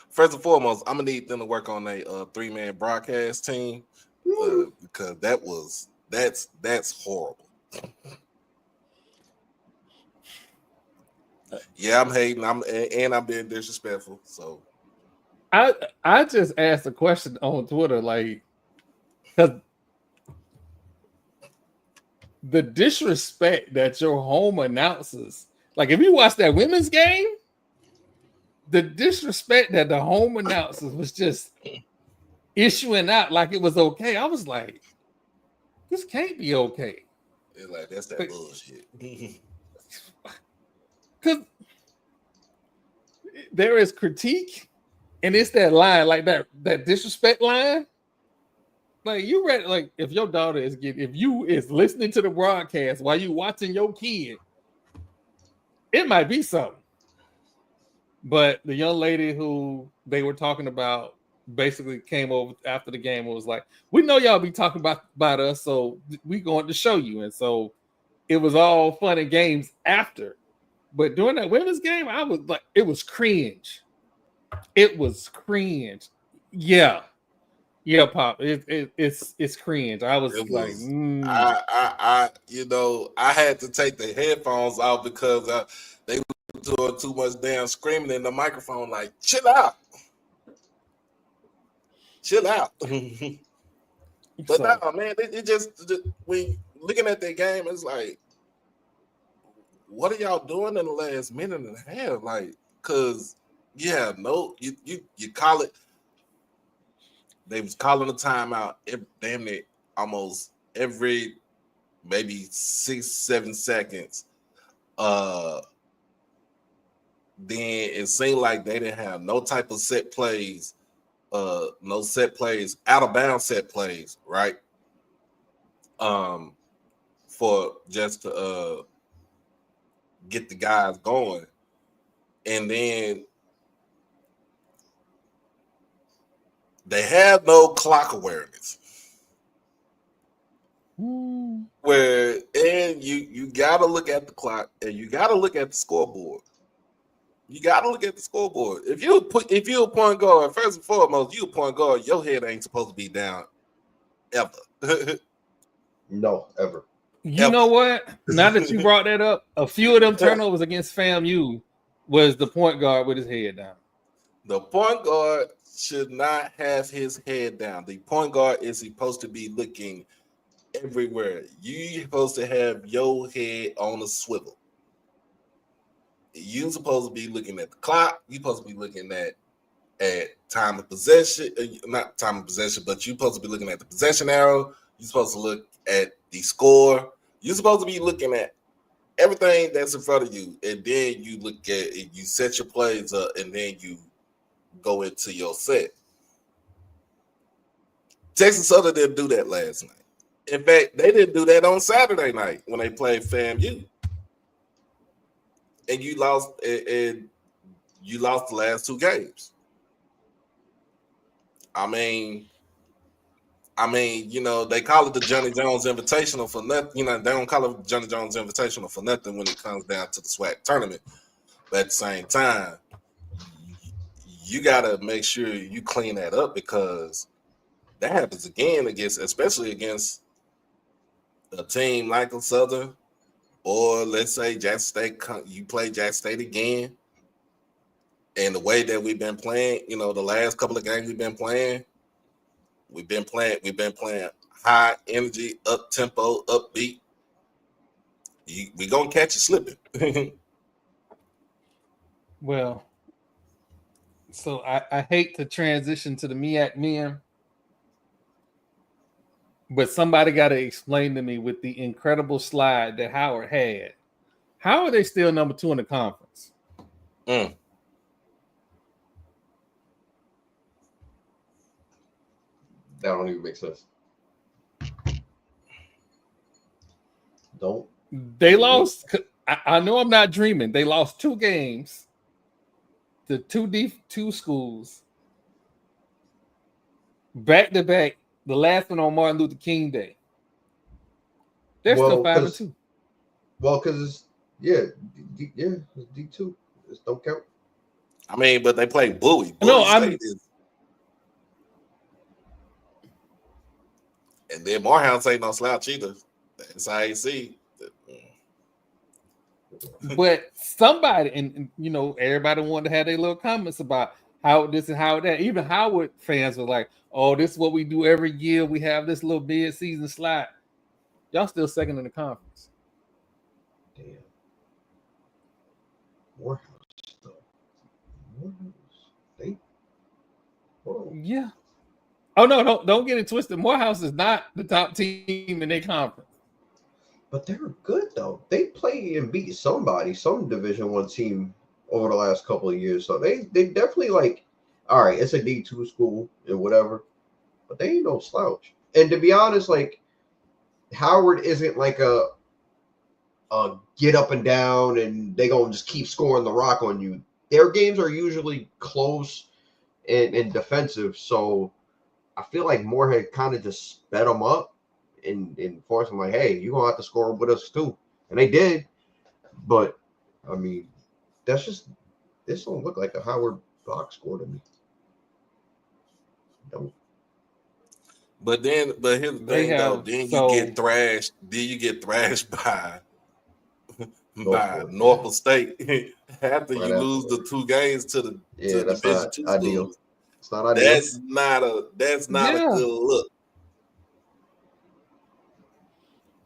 First and foremost, I'm gonna need them to work on a 3-man broadcast team because that's horrible. Yeah, I'm hating. I'm being disrespectful. So I just asked a question on Twitter, like, because the disrespect that your home announcers, like, if you watch that women's game, the disrespect that the home announcers was just issuing out like it was okay. I was like, this can't be okay. It's like that's that bullshit. Because there is critique, and it's that line, like that disrespect line. Like you read, like if your daughter is listening to the broadcast while you watching your kid, it might be something. But the young lady who they were talking about basically came over after the game and was like, "We know y'all be talking about us, so we going to show you." And so it was all fun and games after. But during that women's game, I was like, it was cringe. It was cringe. Yeah, Pop. It's cringe. I was like, I had to take the headphones off because they were doing too much damn screaming in the microphone. Like, chill out. But no, man, it just when looking at that game, it's like, what are y'all doing in the last minute and a half? Like, cause you call it. They was calling a timeout damn near almost every maybe 6-7 seconds. Then it seemed like they didn't have no type of set plays, no set plays, out of bounds set plays, right? For just to get the guys going. And then they have no clock awareness. Where and you gotta look at the clock and you gotta look at the scoreboard. You gotta look at the scoreboard. If you're a point guard, first and foremost, you a point guard, your head ain't supposed to be down ever. No, ever. You know what? Now that you brought that up, a few of them turnovers against FAMU was the point guard with his head down. The point guard should not have his head down. The point guard is supposed to be looking everywhere. You're supposed to have your head on a swivel. You're supposed to be looking at the clock. You're supposed to be looking at time of possession. Not time of possession, but you're supposed to be looking at the possession arrow. You're supposed to look at the score. You're supposed to be looking at everything that's in front of you. And then you look at it, you set your plays up, and then you go into your set. Texas Southern didn't do that last night. In fact, they didn't do that on Saturday night when they played FAMU. And you lost the last two games. I mean, they call it the Johnny Jones Invitational for nothing. They don't call it Johnny Jones Invitational for nothing when it comes down to the SWAC tournament. But at the same time, you got to make sure you clean that up because that happens again especially against a team like a Southern, or let's say Jackson State. You play Jackson State again, and the way that we've been playing, the last couple of games we've been playing high energy, up tempo, upbeat. We gonna catch you slipping. Well. So I hate to transition to the MEAC men, but somebody got to explain to me with the incredible slide that Howard had. How are they still number 2 in the conference? That don't even make sense. They lost. I know I'm not dreaming. They lost 2 games. The two schools back to back. The last one on Martin Luther King Day. They're still 5-2. Well, because it's D2. Just don't count. I mean, but they play Bowie. And then Morehouse ain't no slouch either. That's how you see. But somebody, and everybody wanted to have their little comments about How this and how that. Even Howard fans were like, "Oh, this is what we do every year. We have this little mid-season slide." Y'all still second in the conference. Damn. Morehouse though. Morehouse. Yeah. Oh no, don't get it twisted. Morehouse is not the top team in their conference. But they're good though. They play and beat somebody, some Division One team over the last couple of years. So they definitely like, all right, it's a D2 school and whatever, but they ain't no slouch. And to be honest, like Howard isn't like a get up and down and they gonna just keep scoring the rock on you. Their games are usually close and defensive. So I feel like Moorhead kind of just sped them up and forced them like, hey, you're gonna have to score with us too. And they did. But I mean, this don't look like a Howard box score to me. Don't. But here's the thing though, then you get thrashed by Norfolk State after you lose the 2 games to the Division II schools. It's not ideal. That's not a good look.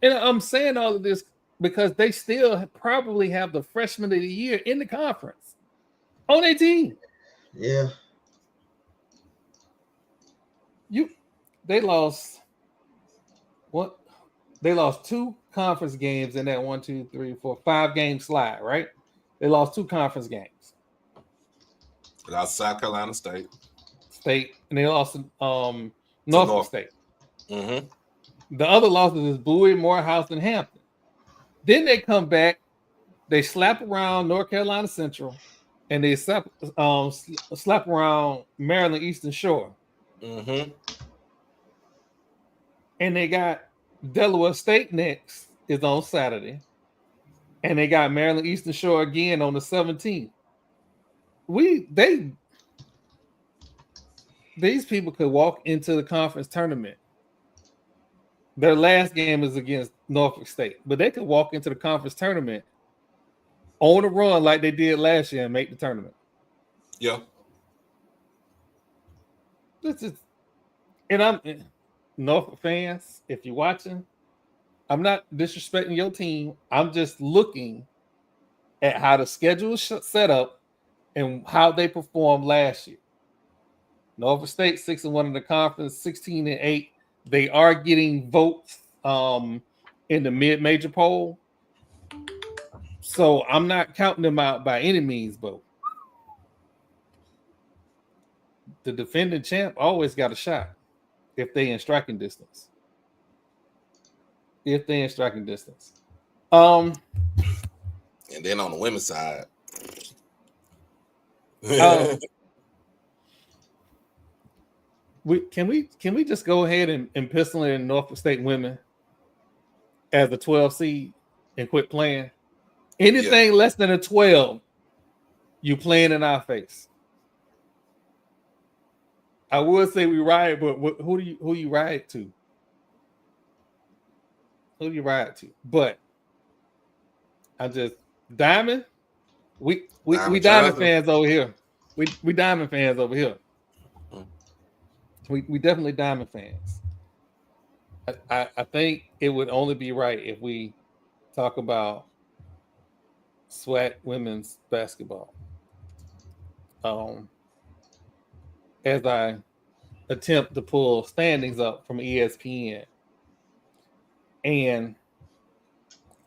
And I'm saying all of this because they still probably have the freshman of the year in the conference on their team. Yeah. They lost what? They lost 2 conference games in that 1, 2, 3, 4, 5 game slide, right? They lost 2 conference games. They lost South Carolina State, and they lost Norfolk State. Mm-hmm. The other losses is Bowie, Morehouse, and Hampton. Then they come back, they slap around North Carolina Central, and they slap around Maryland Eastern Shore. Mm-hmm. And they got Delaware State next is on Saturday. And they got Maryland Eastern Shore again on the 17th. These people could walk into the conference tournament. Their last game is against Norfolk State, but they could walk into the conference tournament on a run like they did last year and make the tournament. Yeah. And I'm Norfolk fans, if you're watching, I'm not disrespecting your team. I'm just looking at how the schedule is set up and how they performed last year. Norfolk State 6-1 in the conference, 16-8. They are getting votes in the mid-major poll. So I'm not counting them out by any means, but the defending champ always got a shot if they in striking distance. And then on the women's side. Can we just go ahead and pistol in Norfolk State women as a 12 seed and quit playing? Anything less than a 12, you playing in our face. I would say we riot, but who you riot to? Who do you ride to? But I just Diamond. We Diamond fans over here. We Diamond fans over here. We definitely Diamond fans. I think it would only be right if we talk about SWAC women's basketball. As I attempt to pull standings up from ESPN. And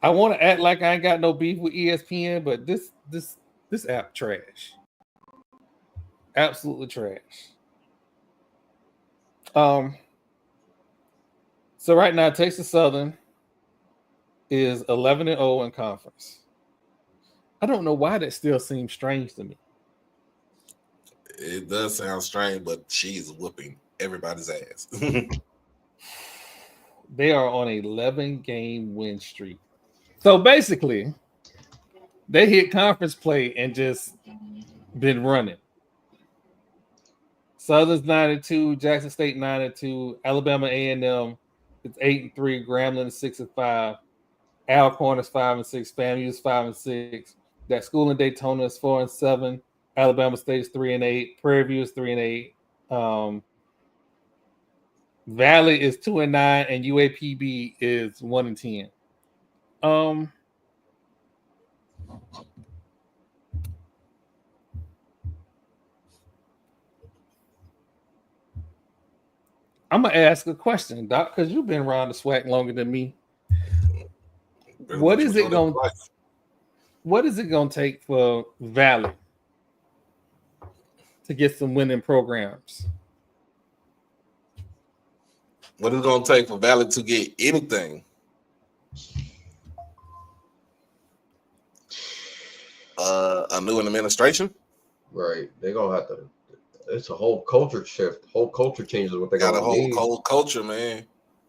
I want to act like I ain't got no beef with ESPN, but this app trash. Absolutely trash. So right now, Texas Southern is 11-0 in conference. I don't know why that still seems strange to me. It does sound strange, but she's whooping everybody's ass. They are on an 11-game win streak. So basically, they hit conference play and just been running. Southern's 9-2, Jackson State 9-2, Alabama A&M is 8-3, Grambling is 6-5, Alcorn is 5-6, FAMU is 5-6. That school in Daytona is 4-7. Alabama State's 3-8. Prairie View is 3-8. Valley is 2-9, and UAPB is 1-10. I'm gonna ask a question, Doc, because you've been around the SWAC longer than me. What is it gonna take for Valley to get some winning programs? What is it gonna take for Valley to get anything? A new administration. Right. They're gonna have to. It's a whole culture shift. Whole culture changes what they Got got a whole culture, man.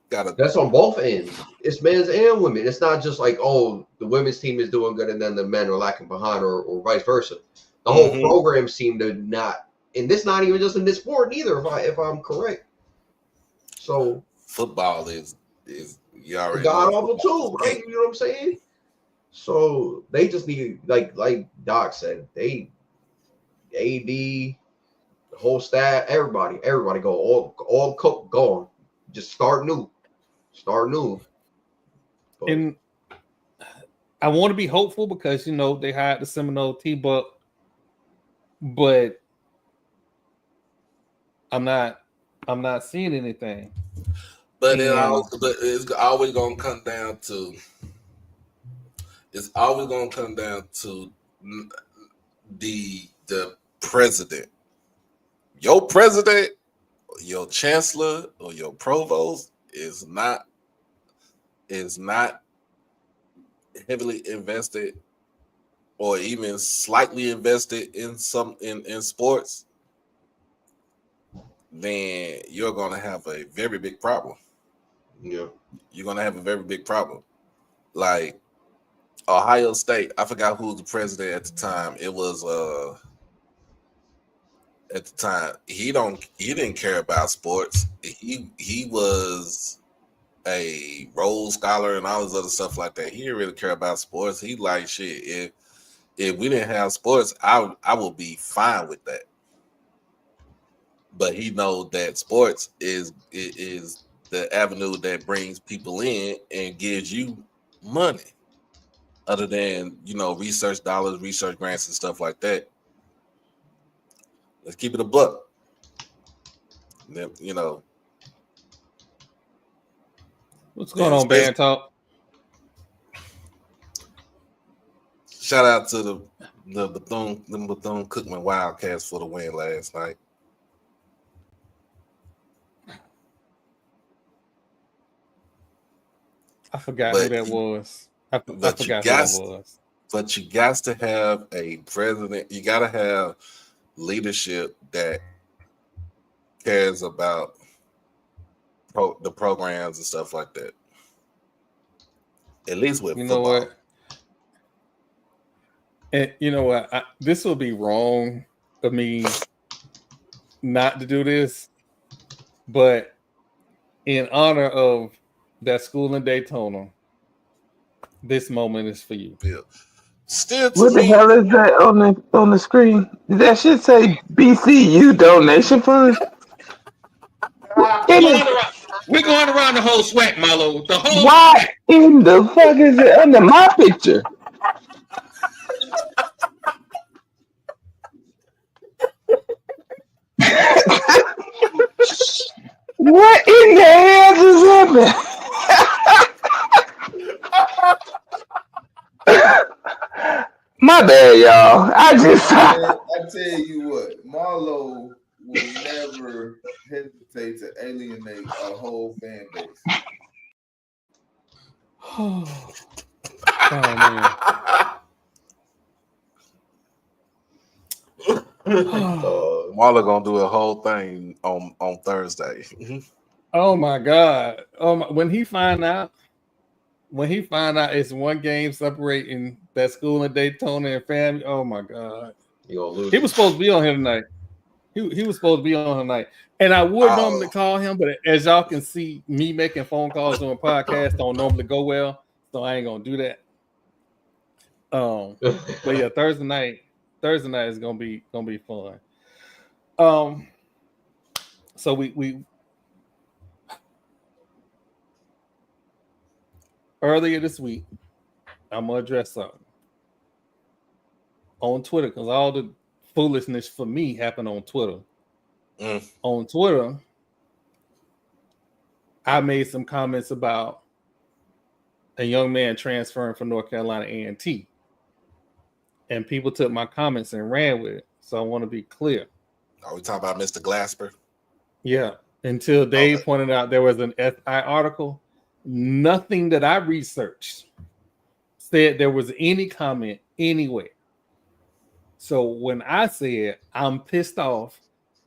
That's on both ends. It's men's and women. It's not just like, oh, the women's team is doing good and then the men are lacking behind, or vice versa. The whole program seemed to not, and this not even just in this sport either, if I'm correct. So football is you already god awful too, right? You know what I'm saying? So they just need, like Doc said, they AD, the whole staff, everybody go, all gone. Just start new. But, and I want to be hopeful because they hired the Seminole T-Buck, but I'm not seeing anything. But it's always gonna come down to the president. Your president, your chancellor, or your provost is not heavily invested or even slightly invested in sports, then you're gonna have a very big problem. Yeah, you're gonna have a very big problem. Like Ohio State, I forgot who was the president at the time. It was at the time he didn't care about sports. He was a Rhodes Scholar and all this other stuff like that. He didn't really care about sports. He like, shit, if we didn't have sports, I would be fine with that. But he knows that sports is the avenue that brings people in and gives you money, other than research dollars, research grants, and stuff like that. Let's keep it a buck. What's going on, Band Talk? Shout out to the Bethune-Cookman Wildcats for the win last night. I forgot who that was. I forgot who that was. But you got to have a president. You got to have leadership that cares about the programs and stuff like that. At least with football. Know what? And you know what? This will be wrong of me not to do this, but in honor of that school in Daytona, this moment is for you. Yeah. Still, what the hell is that on the screen? Did that shit say BCU donation fund? We're going around the whole SWAC, Marlo. The whole. Why in the fuck is it under my picture? What in the hell just happened? My bad, y'all. I tell you what, Marlo will never hesitate to alienate a whole fan base. Oh man. Marlo gonna do a whole thing on Thursday. Oh my God! When he find out it's one game separating that school in Daytona and family. Oh my God! He gonna lose. He was supposed to be on here tonight. He was supposed to be on tonight, and I would normally call him, but as y'all can see, me making phone calls doing podcasts don't normally go well, so I ain't gonna do that. But yeah, Thursday night Thursday night is gonna be fun. So we earlier this week, I'm gonna address something on Twitter because all the foolishness for me happened on Twitter. On Twitter, I made some comments about a young man transferring from North Carolina A&T, and people took my comments and ran with it. So I want to be clear. Are we talking about Mr. Glasper? Yeah. Until Dave pointed out there was an FI article, nothing that I researched said there was any comment anywhere. So when I said I'm pissed off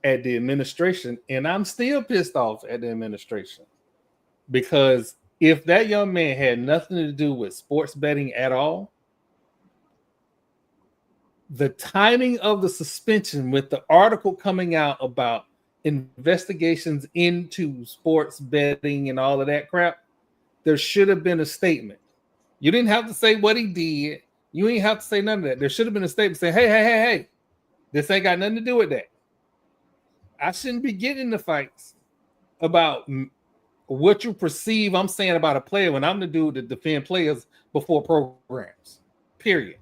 at the administration, and I'm still pissed off at the administration, because if that young man had nothing to do with sports betting at all, the timing of the suspension with the article coming out about investigations into sports betting and all of that crap, there should have been a statement. You didn't have to say what he did. You ain't have to say none of that. There should have been a statement saying, hey, this ain't got nothing to do with that. I shouldn't be getting into fights about what you perceive I'm saying about a player when I'm the dude that defend players before programs, period.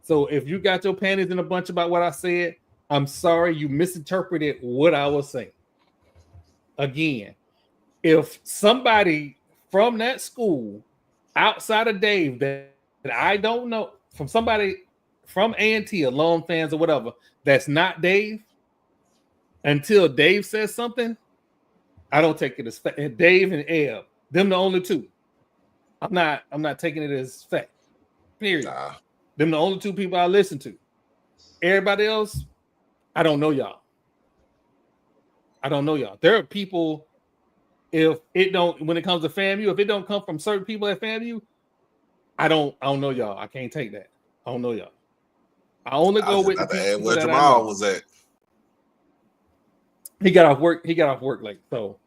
So if you got your panties in a bunch about what I said, I'm sorry, you misinterpreted what I was saying. Again, if somebody from that school outside of Dave that I don't know, from somebody from A&T, alum fans or whatever, that's not Dave, until Dave says something, I don't take it as fact. And Dave and Eb, them the only two. I'm not taking it as fact. Period. Them the only two people I listen to. Everybody else, I don't know y'all. There are people, if it don't, when it comes to FAMU, if it don't come from certain people at FAMU, I don't know y'all. I can't take that. I don't know y'all. I only go with the people where that Jamal I know. was at. He got off work late, so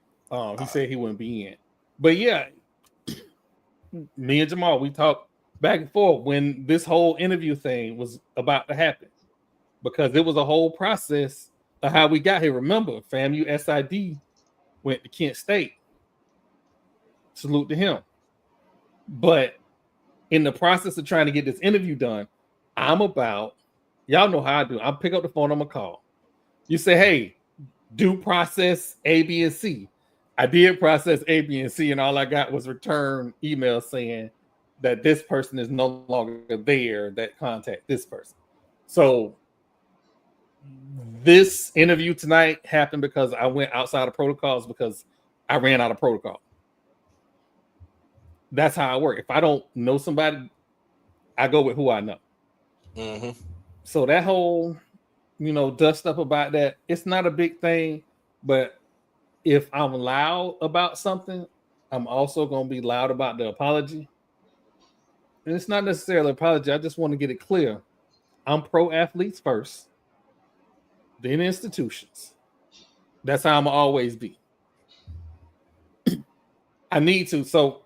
he said he wouldn't be in. But yeah, me and Jamal, we talked back and forth when this whole interview thing was about to happen, because it was a whole process of how we got here. Remember, FAMU SID went to Kent State. Salute to him. But in the process of trying to get this interview done, y'all know how I do. I pick up the phone, I'm gonna call. You say, hey, do process A, B, and C. I did process A, B, and C, and all I got was return email saying that this person is no longer there, that contact this person. So this interview tonight happened because I went outside of protocols because I ran out of protocol. That's how I work. If I don't know somebody, I go with who I know. Mm-hmm. So that whole, dust up about that, it's not a big thing, but if I'm loud about something, I'm also going to be loud about the apology. And it's not necessarily an apology. I just want to get it clear. I'm pro athletes first, then institutions. That's how I'm going to always be. I need to. So,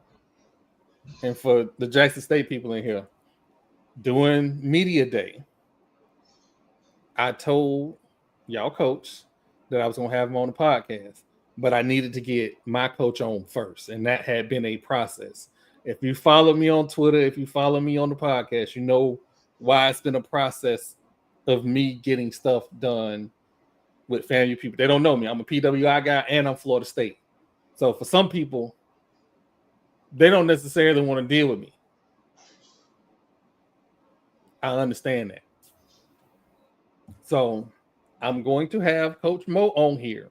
and for the Jackson State people in here, doing media day, I told y'all coach that I was going to have him on the podcast, but I needed to get my coach on first. And that had been a process. If you follow me on Twitter, if you follow me on the podcast, you know why it's been a process of me getting stuff done with FAMU people. They don't know me. I'm a PWI guy and I'm Florida State. So for some people, they don't necessarily want to deal with me. I understand that. So I'm going to have Coach Mo on here.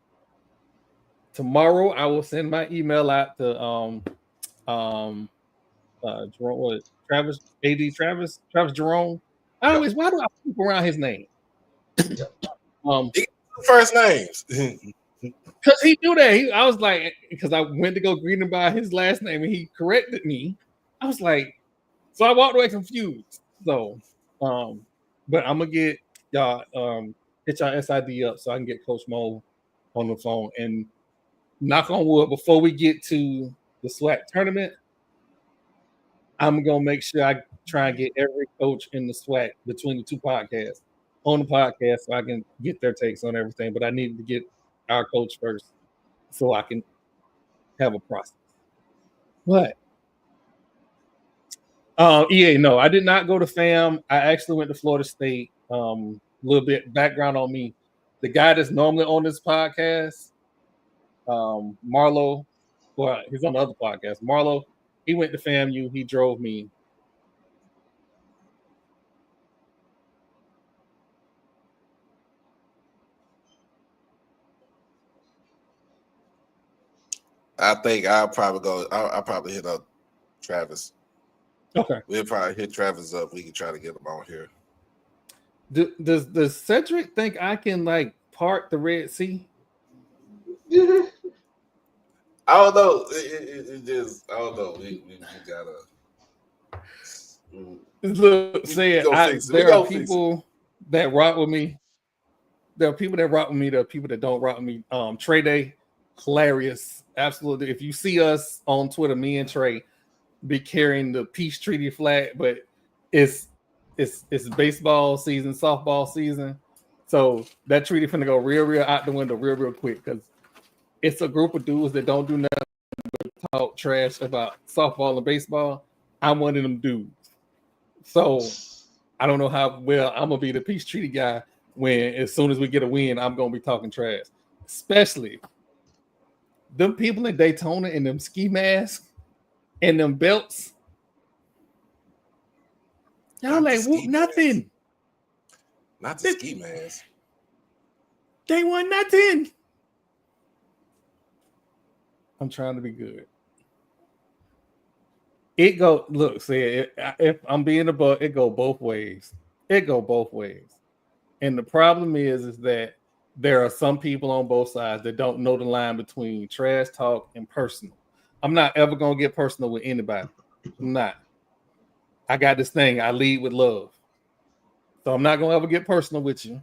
Tomorrow I will send my email out to Travis Jerome. Why do I keep around his name? First names. Because he knew that. I was like, because I went to go greet him by his last name and he corrected me. I was like, so I walked away confused. So, but I'm gonna get y'all hit y'all SID up so I can get Coach Mo on the phone and knock on wood before we get to the SWAC tournament. I'm gonna make sure I try and get every coach in the SWAC between the two podcasts on the podcast so I can get their takes on everything. But I needed to get our coach first so I can have a process. But EA, no, I did not go to FAM. I actually went to Florida State. A little bit background on me. The guy that's normally on this podcast, Marlo, well, he's on the other podcast. Marlo, he went to FAMU. He drove me. I think I'll probably go. I'll probably hit up Travis. Okay. We'll probably hit Travis up. We can try to get him on here. Does Cedric think I can like part the Red Sea? I don't know. It just I don't know. We gotta look. Say there are people that rock with me. There are people that rock with me. There are people that don't rock with me. Trey Day, hilarious, absolutely. If you see us on Twitter, me and Trey be carrying the peace treaty flag, but it's baseball season, softball season, so that treaty finna go real out the window real quick because it's a group of dudes that don't do nothing but talk trash about softball and baseball. I'm one of them dudes, so I don't know how well I'm gonna be the peace treaty guy when as soon as we get a win, I'm gonna be talking trash, especially them people in Daytona in them ski masks and them belts. Y'all like whoop nothing. Not the ski mask. They won nothing. I'm trying to be good. It go look. See, if I'm being a buck, it go both ways. It go both ways. And the problem is that there are some people on both sides that don't know the line between trash talk and personal. I'm not ever gonna get personal with anybody. I'm not. I got this thing. I lead with love. So I'm not going to ever get personal with you.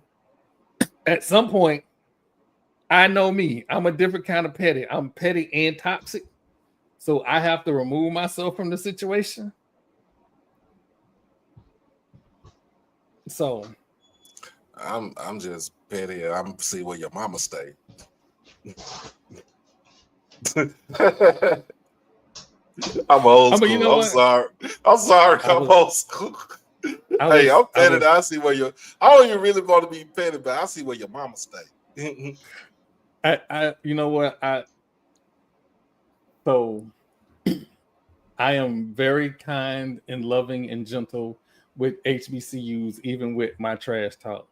At some point, I know me. I'm a different kind of petty. I'm petty and toxic. So I have to remove myself from the situation. So I'm just petty. I'm see where your mama stay. I'm old school. You know I'm sorry. I'm old school. Hey, I'm petty. I see where you're. I don't even really want to be petty, but I see where your mama stay. You know what? I am very kind and loving and gentle with HBCUs, even with my trash talk.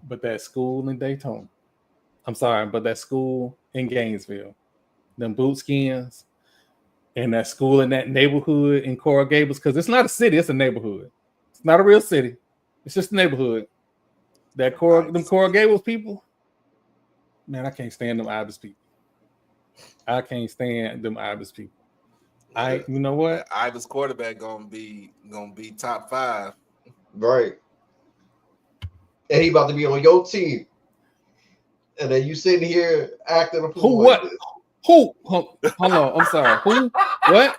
But that school in Daytona, I'm sorry, but that school in Gainesville, them boot skins. And that school in that neighborhood in Coral Gables, because it's not a city, it's a neighborhood. It's not a real city. It's just a neighborhood. Them Coral Gables people, man, I can't stand them Ibis people. I can't stand them Ibis people. You know what? Ibis quarterback gonna be top 5. Right. And he about to be on your team. And then you sitting here acting a fool. Who what? Like who? Hold on. I'm sorry. Who? What?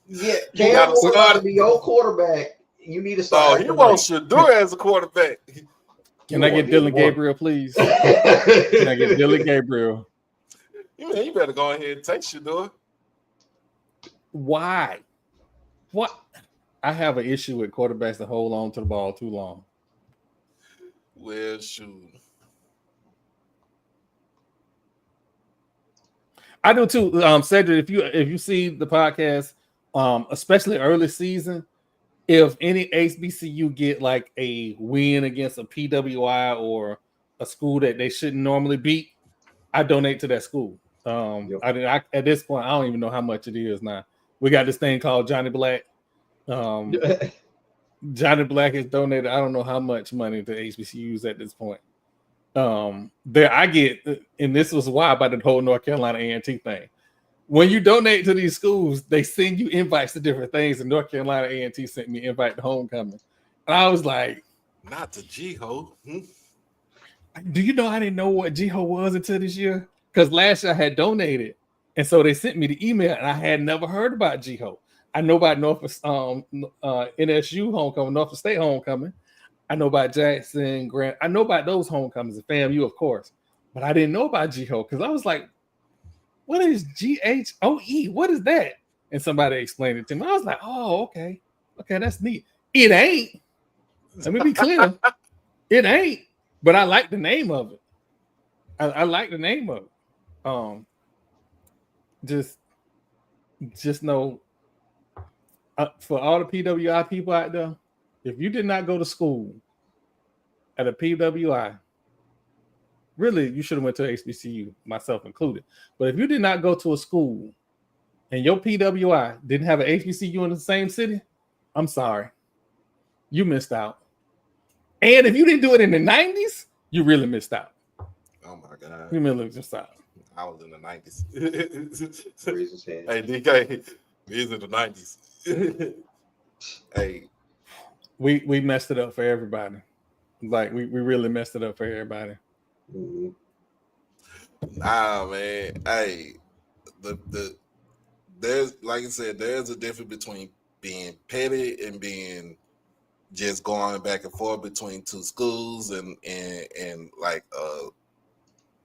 Yeah, Cam Ward to be your quarterback. You need to start. Oh, he wants Shador as a quarterback. Can I get Dylan Gabriel, please? Can I get Dylan Gabriel? You better go ahead and take Shador. Why? What? I have an issue with quarterbacks that hold on to the ball too long. Well, shoot. I do too. Cedric, if you see the podcast, especially early season, if any HBCU get like a win against a PWI or a school that they shouldn't normally beat, I donate to that school. I at this point, I don't even know how much it is now. We got this thing called Johnny Black. Johnny Black has donated, I don't know how much money to HBCUs at this point. There I get, and this was why about the whole North Carolina A&T thing. When you donate to these schools, they send you invites to different things. And North Carolina A&T sent me an invite to homecoming, and I was like, "Not to G-Ho." Do you know I didn't know what G-Ho was until this year? Because last year I had donated, and so they sent me the email, and I had never heard about G-Ho. I know about NSU homecoming, Norfolk State homecoming. I know about Jackson, Grant. I know about those homecomings and FAMU, of course. But I didn't know about GHO because I was like, what is GHOE? What is that? And somebody explained it to me. I was like, oh, okay. Okay, that's neat. It ain't. Let me be clear. It ain't. But I like the name of it. I like the name of it. Just know for all the PWI people out there, if you did not go to school at a PWI, really, you should have went to HBCU, myself included. But if you did not go to a school and your PWI didn't have an HBCU in the same city, I'm sorry. You missed out. And if you didn't do it in the 90s, you really missed out. Oh my God. You really missed out. I was in the 90s. Hey, DK, he's in the 90s. Hey. We messed it up for everybody. Like, we really messed it up for everybody. Mm-hmm. Nah, man. Hey, there's, like I said, there's a difference between being petty and being just going back and forth between two schools and like a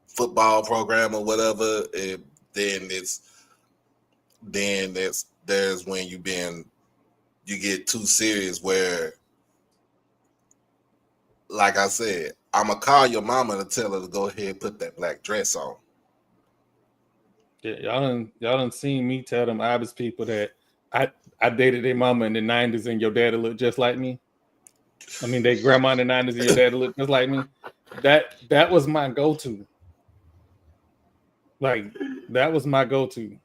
football program or whatever. There's when you get too serious where, like I said, I'm gonna call your mama to tell her to go ahead and put that black dress on. Yeah, y'all done seen me tell them Ibis people that I dated their mama in the 90s and your daddy looked just like me. I mean, they grandma in the 90s and your daddy looked just like me. That was my go-to. Like, that was my go-to.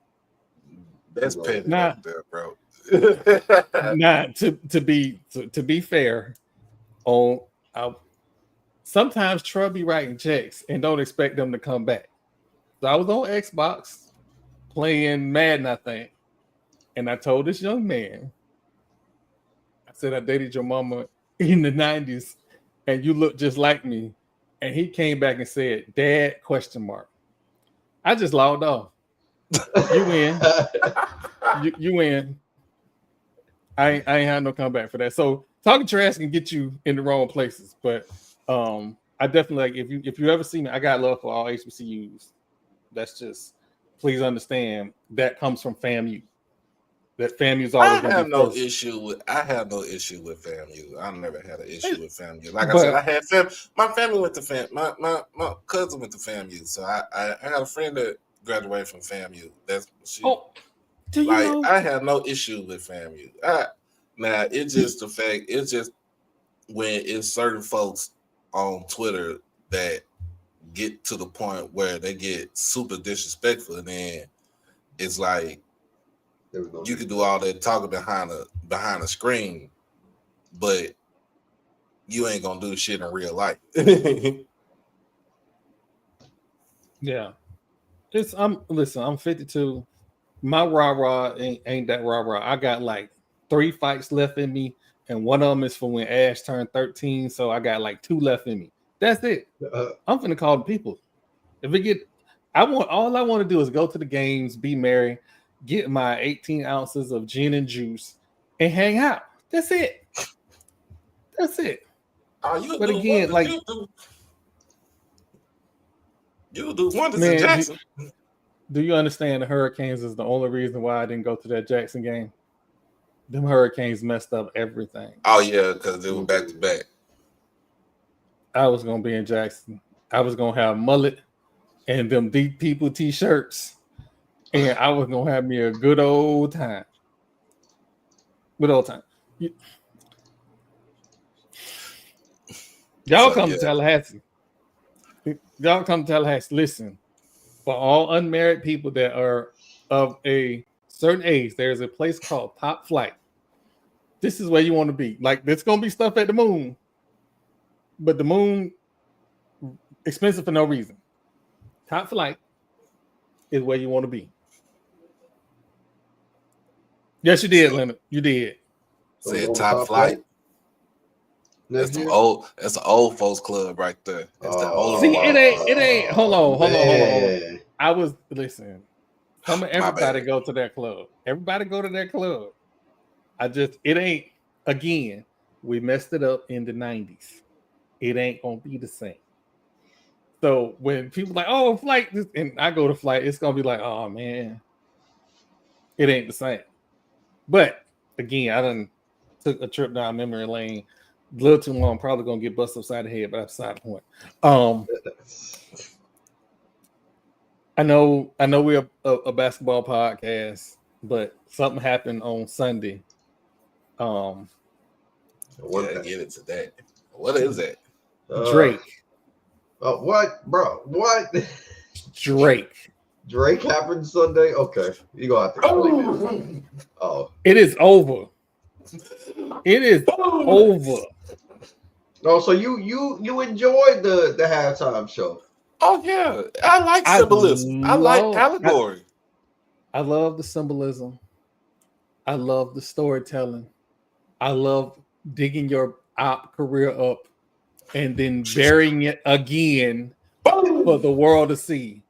That's petty Not there, bro. Not to be fair, sometimes Trump be writing checks and don't expect them to come back. So I was on Xbox playing Madden, I think, and I told this young man, I said I dated your mama in the 90s and you look just like me. And he came back and said, Dad, ? I just logged off. You win. You win. I ain't had no comeback for that. So talking trash can get you in the wrong places. But I definitely, like, if you ever see me, I got love for all HBCUs. That's just, please understand, that comes from FAMU. That FAMU's always I have no issue with FAMU. I never had an issue with FAMU. Like I said, I had my family went to FAMU. My cousin went to FAMU. So I got a friend that graduated from FAMU. I have no issue with FAMU. Now it's just the fact, it's just when it's certain folks on Twitter that get to the point where they get super disrespectful, and then it's like you can do all that talking behind a screen, but you ain't gonna do shit in real life. Yeah. I'm 52. My rah-rah ain't that rah-rah. I got like 3 fights left in me, and one of them is for when Ash turned 13, so I got like 2 left in me. That's it. I'm finna call the people. All I want to do is go to the games, be merry, get my 18 ounces of gin and juice, and hang out. That's it. But again, like, you'll do wonders in Jackson. Do you understand the Hurricanes is the only reason why I didn't go to that Jackson game? Them Hurricanes messed up everything. Oh yeah, because they were back to back. I was gonna be in Jackson. I was gonna have mullet and them deep people t-shirts, and I was gonna have me a good old time. Y'all come to Tallahassee. Y'all come to Tallahassee. Listen, for all unmarried people that are of a certain age, there's a place called Top Flight. This is where you want to be. Like, there's gonna be stuff at the moon, but the moon expensive for no reason. Top Flight is where you want to be. Yes, you did, Leonard. You did. Said Top Flight. That's an old folks club right there. That's the old. See, it ain't. Hold on. I was listen. Everybody go to that club. Everybody go to that club. It ain't, again, We messed it up in the 90s. It ain't gonna be the same. So when people like, oh, flight, and I go to flight, it's gonna be like, oh man, it ain't the same. But again, I done took a trip down memory lane a little too long. Probably gonna get busted upside the head, but that's beside the point. I know we're a basketball podcast, but something happened on Sunday. Yeah, get into that. What is that? Drake. What, bro? What? Drake. Drake happened Sunday. Okay, you gonna have to explain it. Oh, it is over. It is over. No, so you enjoyed the halftime show? Oh yeah, I like symbolism. I like allegory. I love the symbolism. I love the storytelling. I love digging your op career up and then burying it again for the world to see.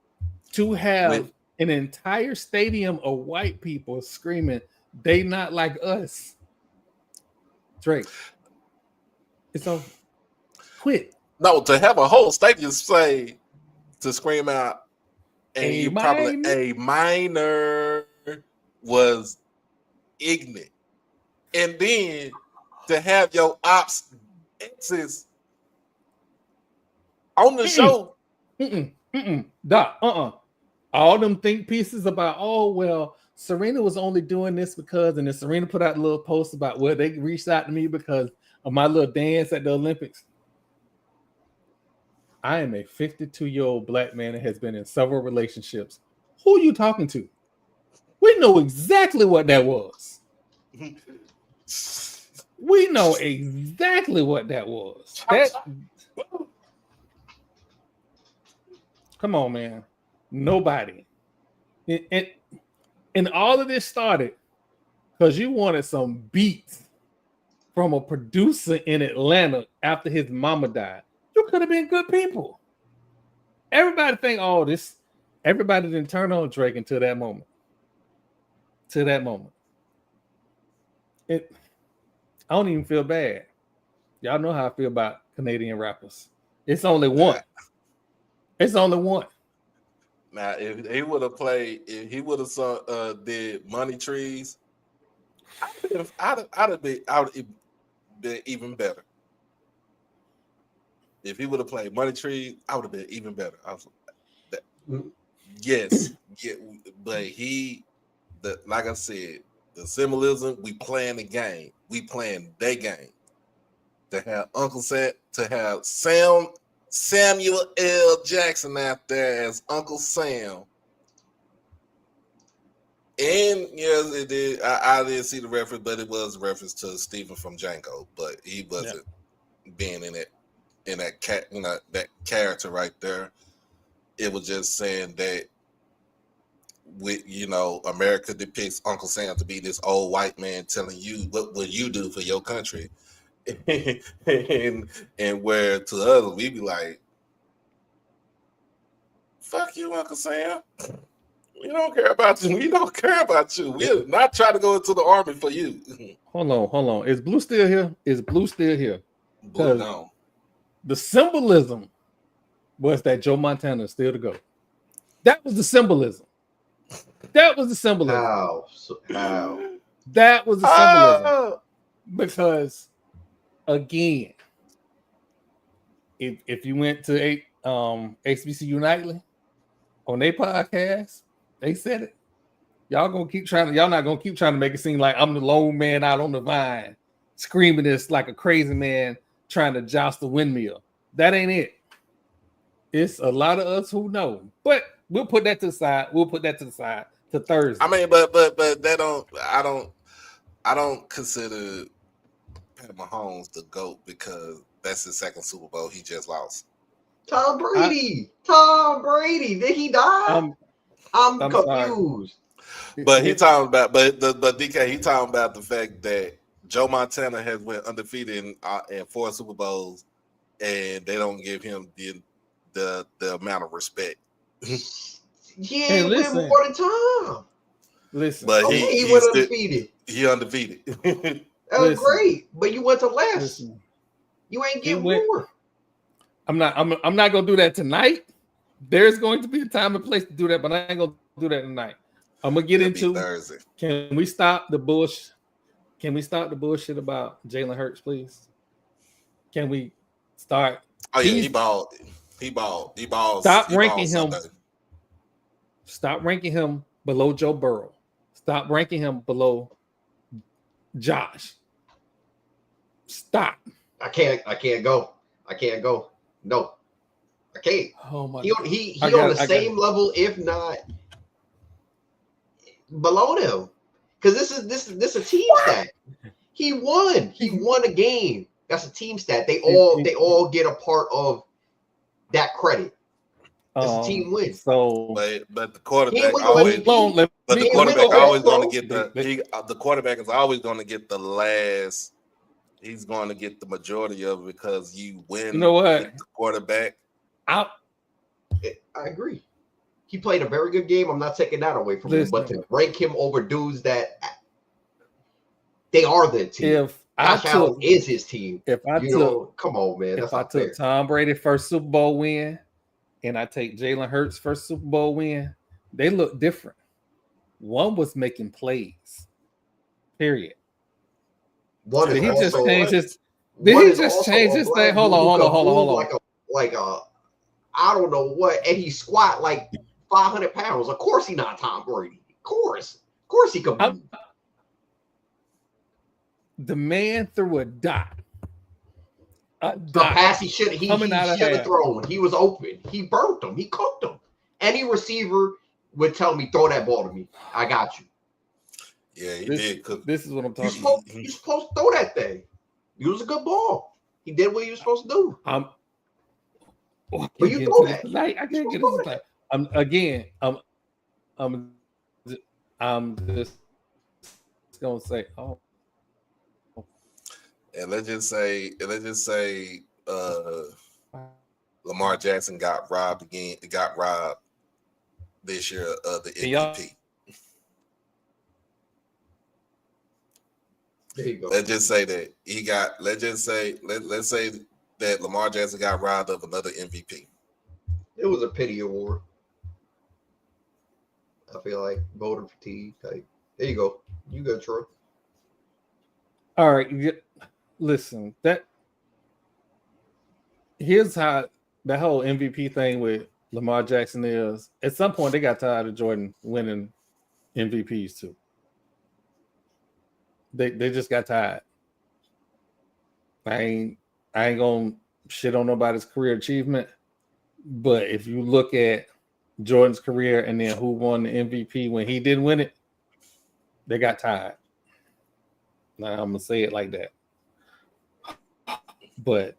To have an entire stadium of white people screaming, "They not like us." Drake, it's over. Quit. No, to have a whole stadium say to scream out, and A you minor? probably a minor was ignorant, and then to have your ops exes on the show. Doc, all them think pieces about, oh well, Serena was only doing this because, and then Serena put out a little post about where they reached out to me because of my little dance at the Olympics. I am a 52-year-old black man that has been in several relationships. Who are you talking to? We know exactly what that was. We know exactly what that was. Come on, man. Nobody. And all of this started because you wanted some beats from a producer in Atlanta after his mama died. You could have been good people. Everybody think, oh, this. Everybody didn't turn on Drake until that moment. To that moment. I don't even feel bad. Y'all know how I feel about Canadian rappers. It's only one. It's only one. Now, if he would have played, if he would have did Money Trees, I'd have been even better. If he would have played Money Trees, I would have been even better. Yes, but like I said, the symbolism, we playing the game. We playing their game. To have Uncle Sam, to have Samuel L. Jackson out there as Uncle Sam. And yes, it did. I didn't see the reference, but it was a reference to Stephen from Django. But he wasn't being in that character right there. It was just saying that America depicts Uncle Sam to be this old white man telling you what will you do for your country. and where to others we be like, fuck you, Uncle Sam. We don't care about you. We don't care about you. We're not trying to go into the army for you. Hold on. Is Blue still here? Is Blue still here? Blue gone. The symbolism was that Joe Montana is still to go. That was the symbolism. That was the symbolism. How? That was the symbolism. Because again, if you went to HBCU Nightly on their podcast, they said it. Y'all not gonna keep trying to make it seem like I'm the lone man out on the vine, screaming this like a crazy man trying to joust the windmill. That ain't it. It's a lot of us who know, but we'll put that to the side. We'll put that to the side to Thursday. I mean, but that I don't consider Pat Mahomes the GOAT because that's his second Super Bowl he just lost. Tom Brady. Did he die? I'm confused. But he talking about, but DK, he talking about the fact that Joe Montana has went undefeated in 4 Super Bowls, and they don't give him the amount of respect. Yeah, win more than Tom. Listen, but he went undefeated. He undefeated. Great, but you went to less. Listen. You ain't getting more. I'm not gonna do that tonight. There's going to be a time and place to do that, but I ain't gonna do that tonight. I'm gonna get into Thursday. Can we stop the bullshit? Can we stop the bullshit about Jalen Hurts, please? Can we start? Oh yeah, he balled. He balled. Stop ranking him. Stop ranking him below Joe Burrow. Stop ranking him below Josh. Stop. I can't go. No, I can't. Oh my! He on the same level, if not below them, because this is a team stat. He won a game. That's a team stat. They all get a part of that credit. It's a team win. So, but the quarterback always. But the quarterback always going to get the quarterback is always going to get the last. He's going to get the majority of it because you win. You know what? The quarterback. I agree. He played a very good game. I'm not taking that away from him, but to rank him over dudes that they are the team. If I took is his team. If I took, come on, man. If I took Tom Brady first Super Bowl win, and I take Jalen Hurts first Super Bowl win, they look different. One was making plays. Period. Did he just change his? Did he just change his thing? Hold on. Like a, I don't know what, and he squat like 500 pounds. Of course, he not Tom Brady. Of course he could. The man threw a dot. A pass he should have thrown. He was open. He burnt him. He cooked him. Any receiver would tell me, throw that ball to me. I got you. Yeah, he did cook. This is what I'm talking about. You're supposed to throw that thing. It was a good ball. He did what he was supposed to do. But you throw that. I can't get this. I'm just gonna say, and let's just say, Lamar Jackson got robbed again. Got robbed this year of the MVP. There you go. Let's just say that he got. Let's say that Lamar Jackson got robbed of another MVP. It was a pity award. I feel like voter fatigue. There you go. You go, Troy. All right. Listen, here's how the whole MVP thing with Lamar Jackson is. At some point, they got tired of Jordan winning MVPs too. They just got tired. I ain't gonna shit on nobody's career achievement, but if you look at Jordan's career and then who won the MVP when he didn't win it, they got tired. Now I'm gonna say it like that. But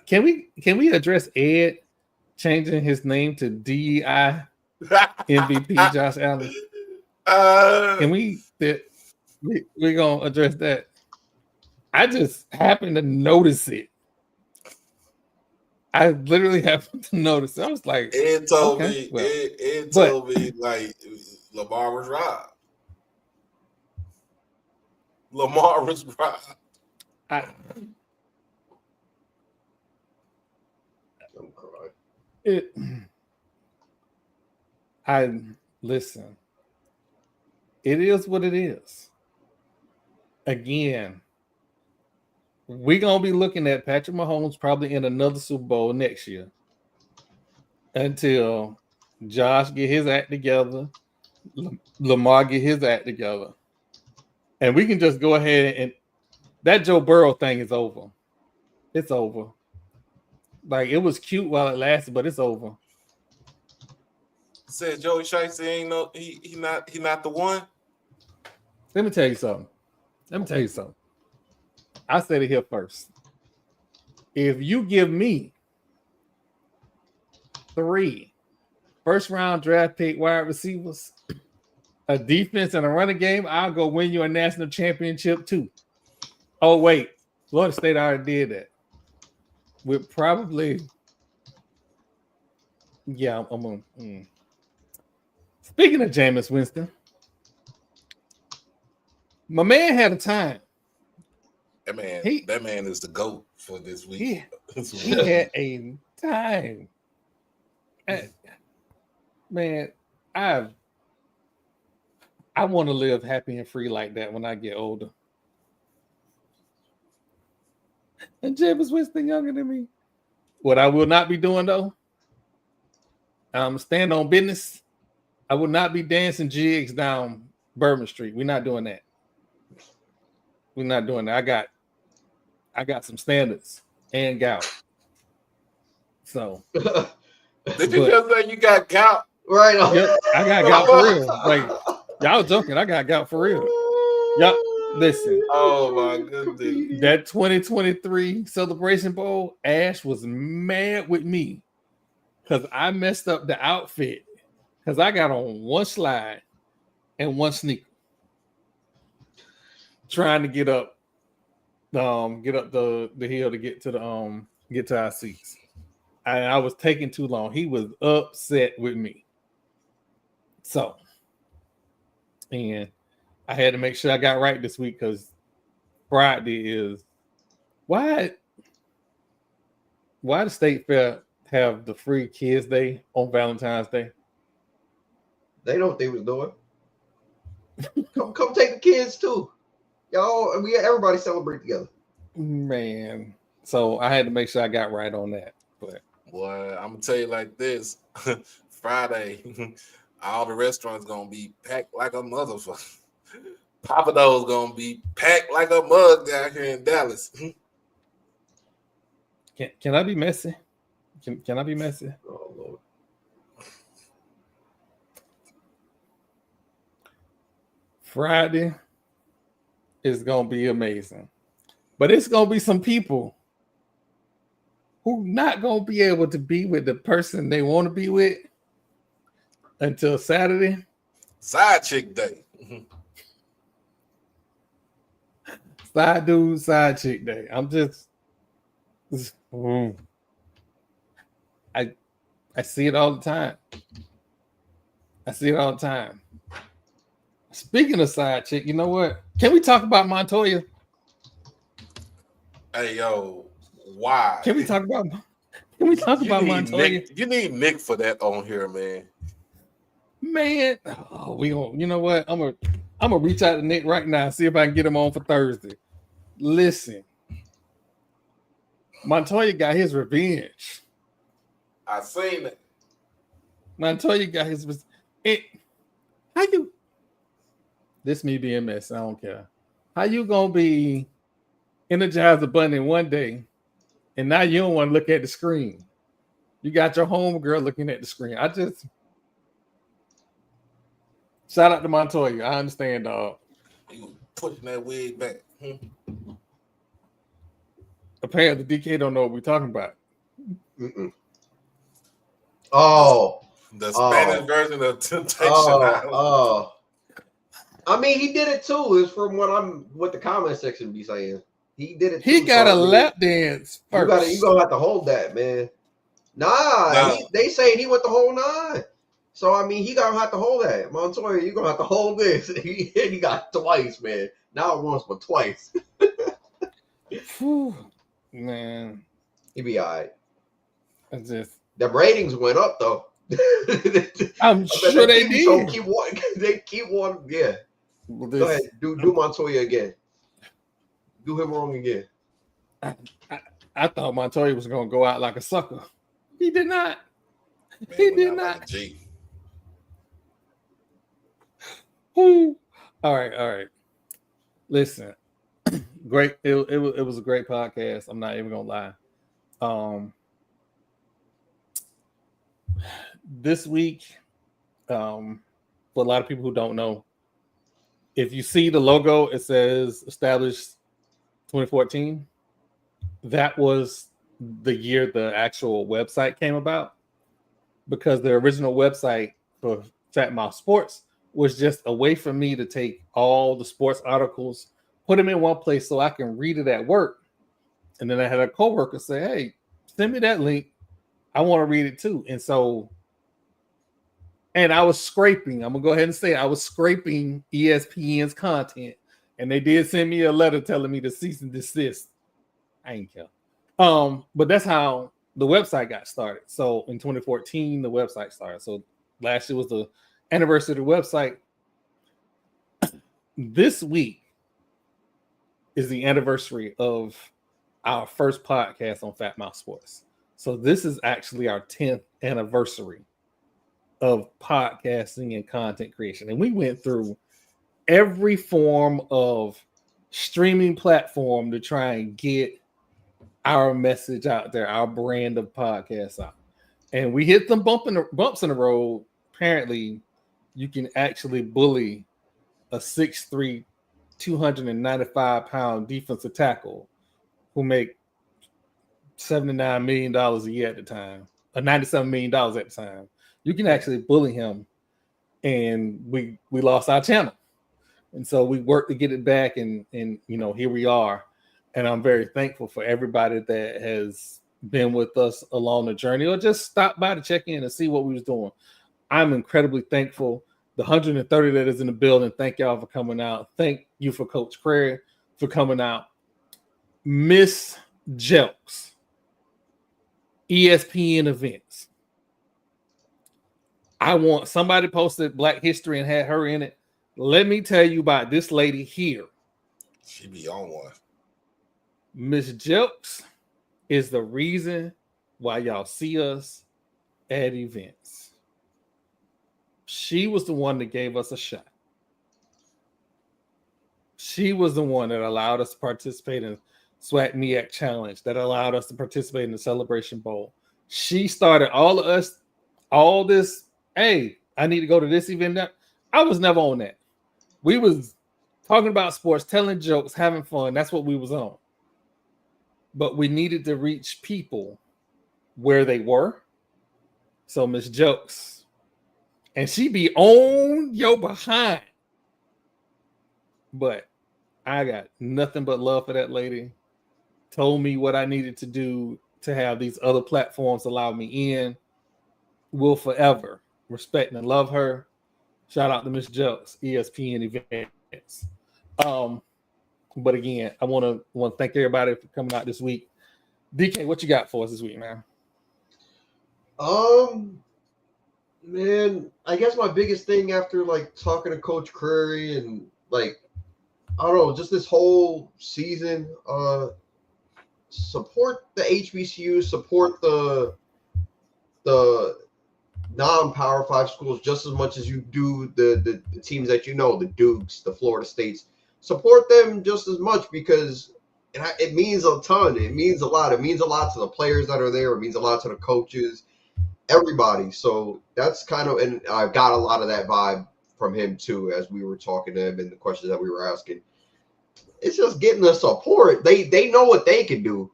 can we address Ed changing his name to DEI MVP Josh Allen? Can we gonna address that? I just happened to notice it. I literally happened to notice it. I was like, Ed told me like Lamar was robbed. Lamar was robbed. Listen. It is what it is. Again, we're going to be looking at Patrick Mahomes probably in another Super Bowl next year until Josh get his act together, Lamar get his act together. And we can just go ahead and that Joe Burrow thing is over. It's over. Like, it was cute while it lasted, but it's over. Said Joey Shiesty ain't he not the one. Let me tell you something. I said it here first. If you give me 3 first-round draft pick wide receivers, a defense, and a running game, I'll go win you a national championship too. Oh, wait. Florida State already did that. With probably... Yeah, I'm going to... Speaking of Jameis Winston, My man had a time. That man is the GOAT for this week. He had a time. Man, I want to live happy and free like that when I get older. And Jeb is Winston younger than me. What I will not be doing though, stand on business. I will not be dancing jigs down Bourbon Street. We're not doing that. We're not doing that. I got some standards and gout. So did you just say you got gout? Right on. Yep, I got gout for real. Like y'all joking, I got gout for real. Y'all listen. Oh my goodness. That 2023 Celebration Bowl, Ash was mad with me because I messed up the outfit because I got on one slide and one sneaker trying to get up the hill to get to our seats. I was taking too long. He was upset with me. So, and I had to make sure I got right this week because Friday is why the State Fair have the free Kids Day on Valentine's Day? They know what they was doing. Come take the kids too. Y'all, everybody celebrate together. Man. So I had to make sure I got right on that. But boy, I'm gonna tell you like this. Friday, all the restaurants gonna be packed like a motherfucker. Papa Do's gonna be packed like a mug down here in Dallas. Can I be messy? Can I be messy? Oh Lord. Friday is gonna be amazing. But it's gonna be some people who not gonna be able to be with the person they want to be with until Saturday. Side chick day. Side dude, side chick day. I'm just I see it all the time. Speaking of side chick, you know what? Can we talk about Montoya? Hey yo, why? Can we talk about Montoya? Nick, you need Nick for that on here, man. Man, we gonna. You know what? I'm gonna reach out to Nick right now and see if I can get him on for Thursday. Listen, Montoya got his revenge. I seen it. Montoya got his. How you? This me being messy. I don't care. How you gonna be Energizer Bunny one day, and now you don't want to look at the screen? You got your homegirl looking at the screen. I just shout out to Montoya. I understand, dog. You pushing that wig back. Apparently, DK don't know what we're talking about. Oh, the Spanish version of Temptation Island. I mean, he did it too. It's from what the comment section be saying. He did it too. He got a lap dance first. You gonna have to hold that, man. Nah. They say he went the whole 9. So I mean, he gonna have to hold that. Montoya, you gonna have to hold this. He got twice, man. Not once, but twice. Whew, man, he be all right. It's just the ratings went up though. I'm sure they did. They keep one. Yeah. Well, go ahead. Do Montoya again. Do him wrong again. I thought Montoya was gonna go out like a sucker. He did not. He did not. All right. Listen, great. It was a great podcast. I'm not even gonna lie. This week, for a lot of people who don't know, if you see the logo, it says established 2014. That was the year the actual website came about, because the original website for Fat Mouth Sports was just a way for me to take all the sports articles, put them in one place so I can read it at work. And then I had a coworker say, hey, send me that link. I want to read it too. And I was scraping. I'm going to go ahead and say I was scraping ESPN's content And they did send me a letter telling me to cease and desist. I ain't care. But that's how the website got started. So in 2014, the website started. So last year was the anniversary of the website. This week is the anniversary of our first podcast on Fat Mouth Sports. So this is actually our 10th anniversary of podcasting and content creation. And we went through every form of streaming platform to try and get our message out there, our brand of podcasts out. And we hit some bumps in the road. Apparently, you can actually bully a 6'3", 295-pound defensive tackle who make $79 million a year at the time, or $97 million at the time. You can actually bully him, and we lost our channel. And so we worked to get it back, and here we are. And I'm very thankful for everybody that has been with us along the journey or just stopped by to check in and see what we was doing. I'm incredibly thankful. The 130 that is in the building, thank y'all for coming out. Thank you for Coach Craig for coming out. Miss Jelks, ESPN events. I want somebody posted Black History and had her in it. Let me tell you about this lady here. She be on one. Miss Jelks is the reason why y'all see us at events. She was the one that gave us a shot. She was the one that allowed us to participate in SWAC MEAC Challenge, that allowed us to participate in the Celebration Bowl. She started all this, hey, I need to go to this event. I was never on that. We was talking about sports, telling jokes, having fun. That's what we was on. But we needed to reach people where they were. So Miss Jokes, and she be on your behind. But I got nothing but love for that lady. Told me what I needed to do to have these other platforms allow me in. Will forever respect and love her. Shout out to Miss Jokes, ESPN events. But again, I want to thank everybody for coming out this week. DK, what you got for us this week, man? Man, I guess my biggest thing after like talking to Coach Curry and like, I don't know, just this whole season, support the HBCU, support the non-Power 5 schools just as much as you do the teams that you know, the Dukes, the Florida States. Support them just as much because it means a ton. It means a lot. It means a lot to the players that are there. It means a lot to the coaches, everybody. So that's kind of, and I got a lot of that vibe from him too as we were talking to him and the questions that we were asking. It's just getting the support. They know what they can do,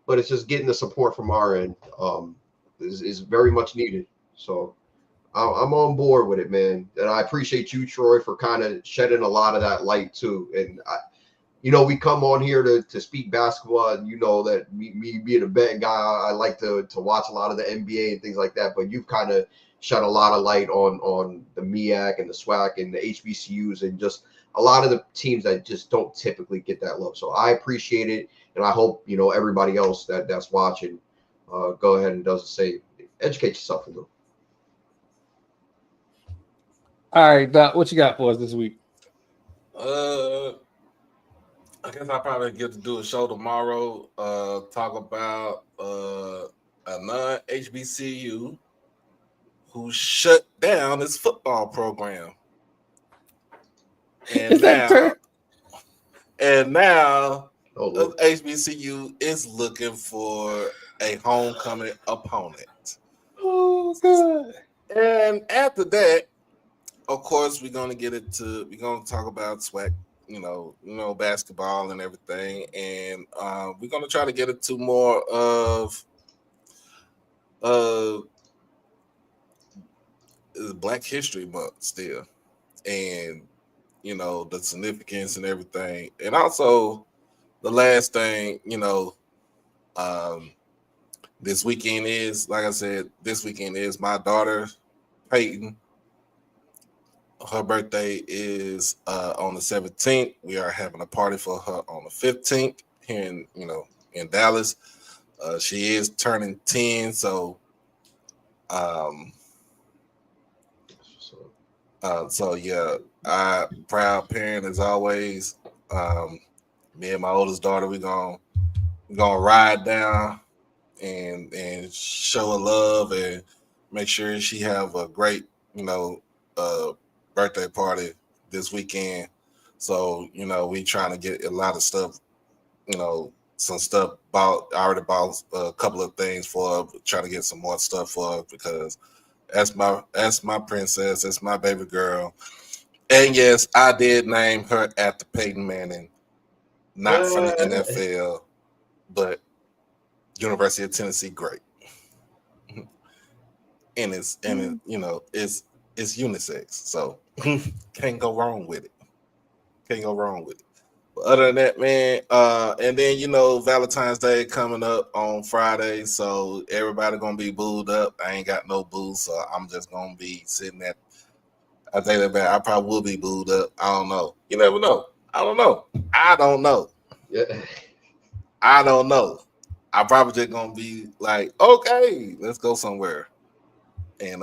but it's just getting the support from our end is very much needed. So I'm on board with it, man. And I appreciate you, Troy, for kind of shedding a lot of that light too. And we come on here to speak basketball, and you know that me being a betting guy, I like to watch a lot of the NBA and things like that. But you've kind of shed a lot of light on the MEAC and the SWAC and the HBCUs and just a lot of the teams that just don't typically get that love. So I appreciate it, and I hope everybody else that's watching go ahead and does the same. Educate yourself a little. All right, Doc, what you got for us this week? I guess I'll probably get to do a show tomorrow. Talk about a non-HBCU who shut down its football program. And now the HBCU is looking for a homecoming opponent. Oh God. And after that, of course, we're gonna talk about SWAC, basketball and everything, and we're gonna try to get into more of Black History Month still, and the significance and everything, and also the last thing, this weekend is, like I said, my daughter Peyton her birthday is on the 17th. We are having a party for her on the 15th here in Dallas. She is turning 10, so yeah, I proud parent as always. Me and my oldest daughter, we're gonna ride down and show her love and make sure she have a great birthday party this weekend. So we trying to get a lot of stuff, some stuff bought. I already bought a couple of things for her, trying to get some more stuff for her because that's my princess, that's my baby girl. And yes, I did name her after Peyton Manning, not from the NFL, but University of Tennessee great. And it's unisex, so can't go wrong with it. But other than that, man, and then Valentine's Day coming up on Friday, so everybody gonna be booed up. I ain't got no boo, so I'm just gonna be sitting at. I take that back. I probably will be booed up. I don't know. You never know. I don't know. Yeah. I don't know. I probably just gonna be like, okay, let's go somewhere, and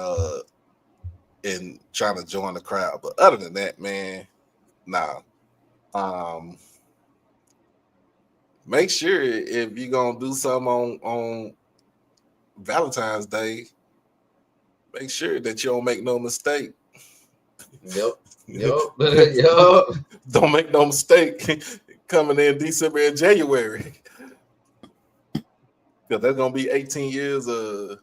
trying to join the crowd. But other than that, man, nah. Make sure if you're gonna do something on Valentine's Day, make sure that you don't make no mistake. Yep. Don't make no mistake coming in December and January. Because that's gonna be 18 years of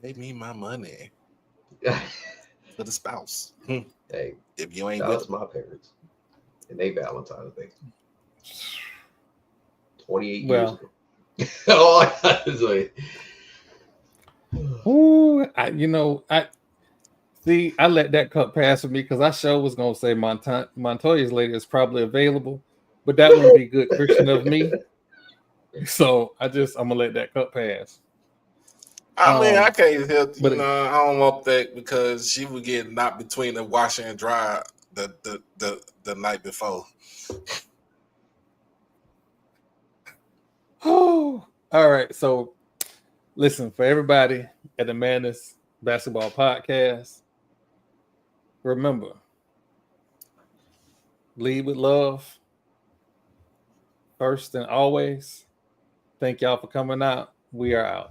pay me my money for the spouse. Hey, if you ain't that's with my parents, and they Valentine's Day 28 years Well, ago. All I got is like, ooh, I let that cup pass for me because I sure was gonna say Montoya's lady is probably available, but that wouldn't be good Christian of me. So I'm gonna let that cup pass. I mean, I can't help. but I don't want that because she would get knocked between the washer and dryer the night before. Oh, all right. So listen, for everybody at the Madness Basketball Podcast, remember, lead with love first and always. Thank y'all for coming out. We are out.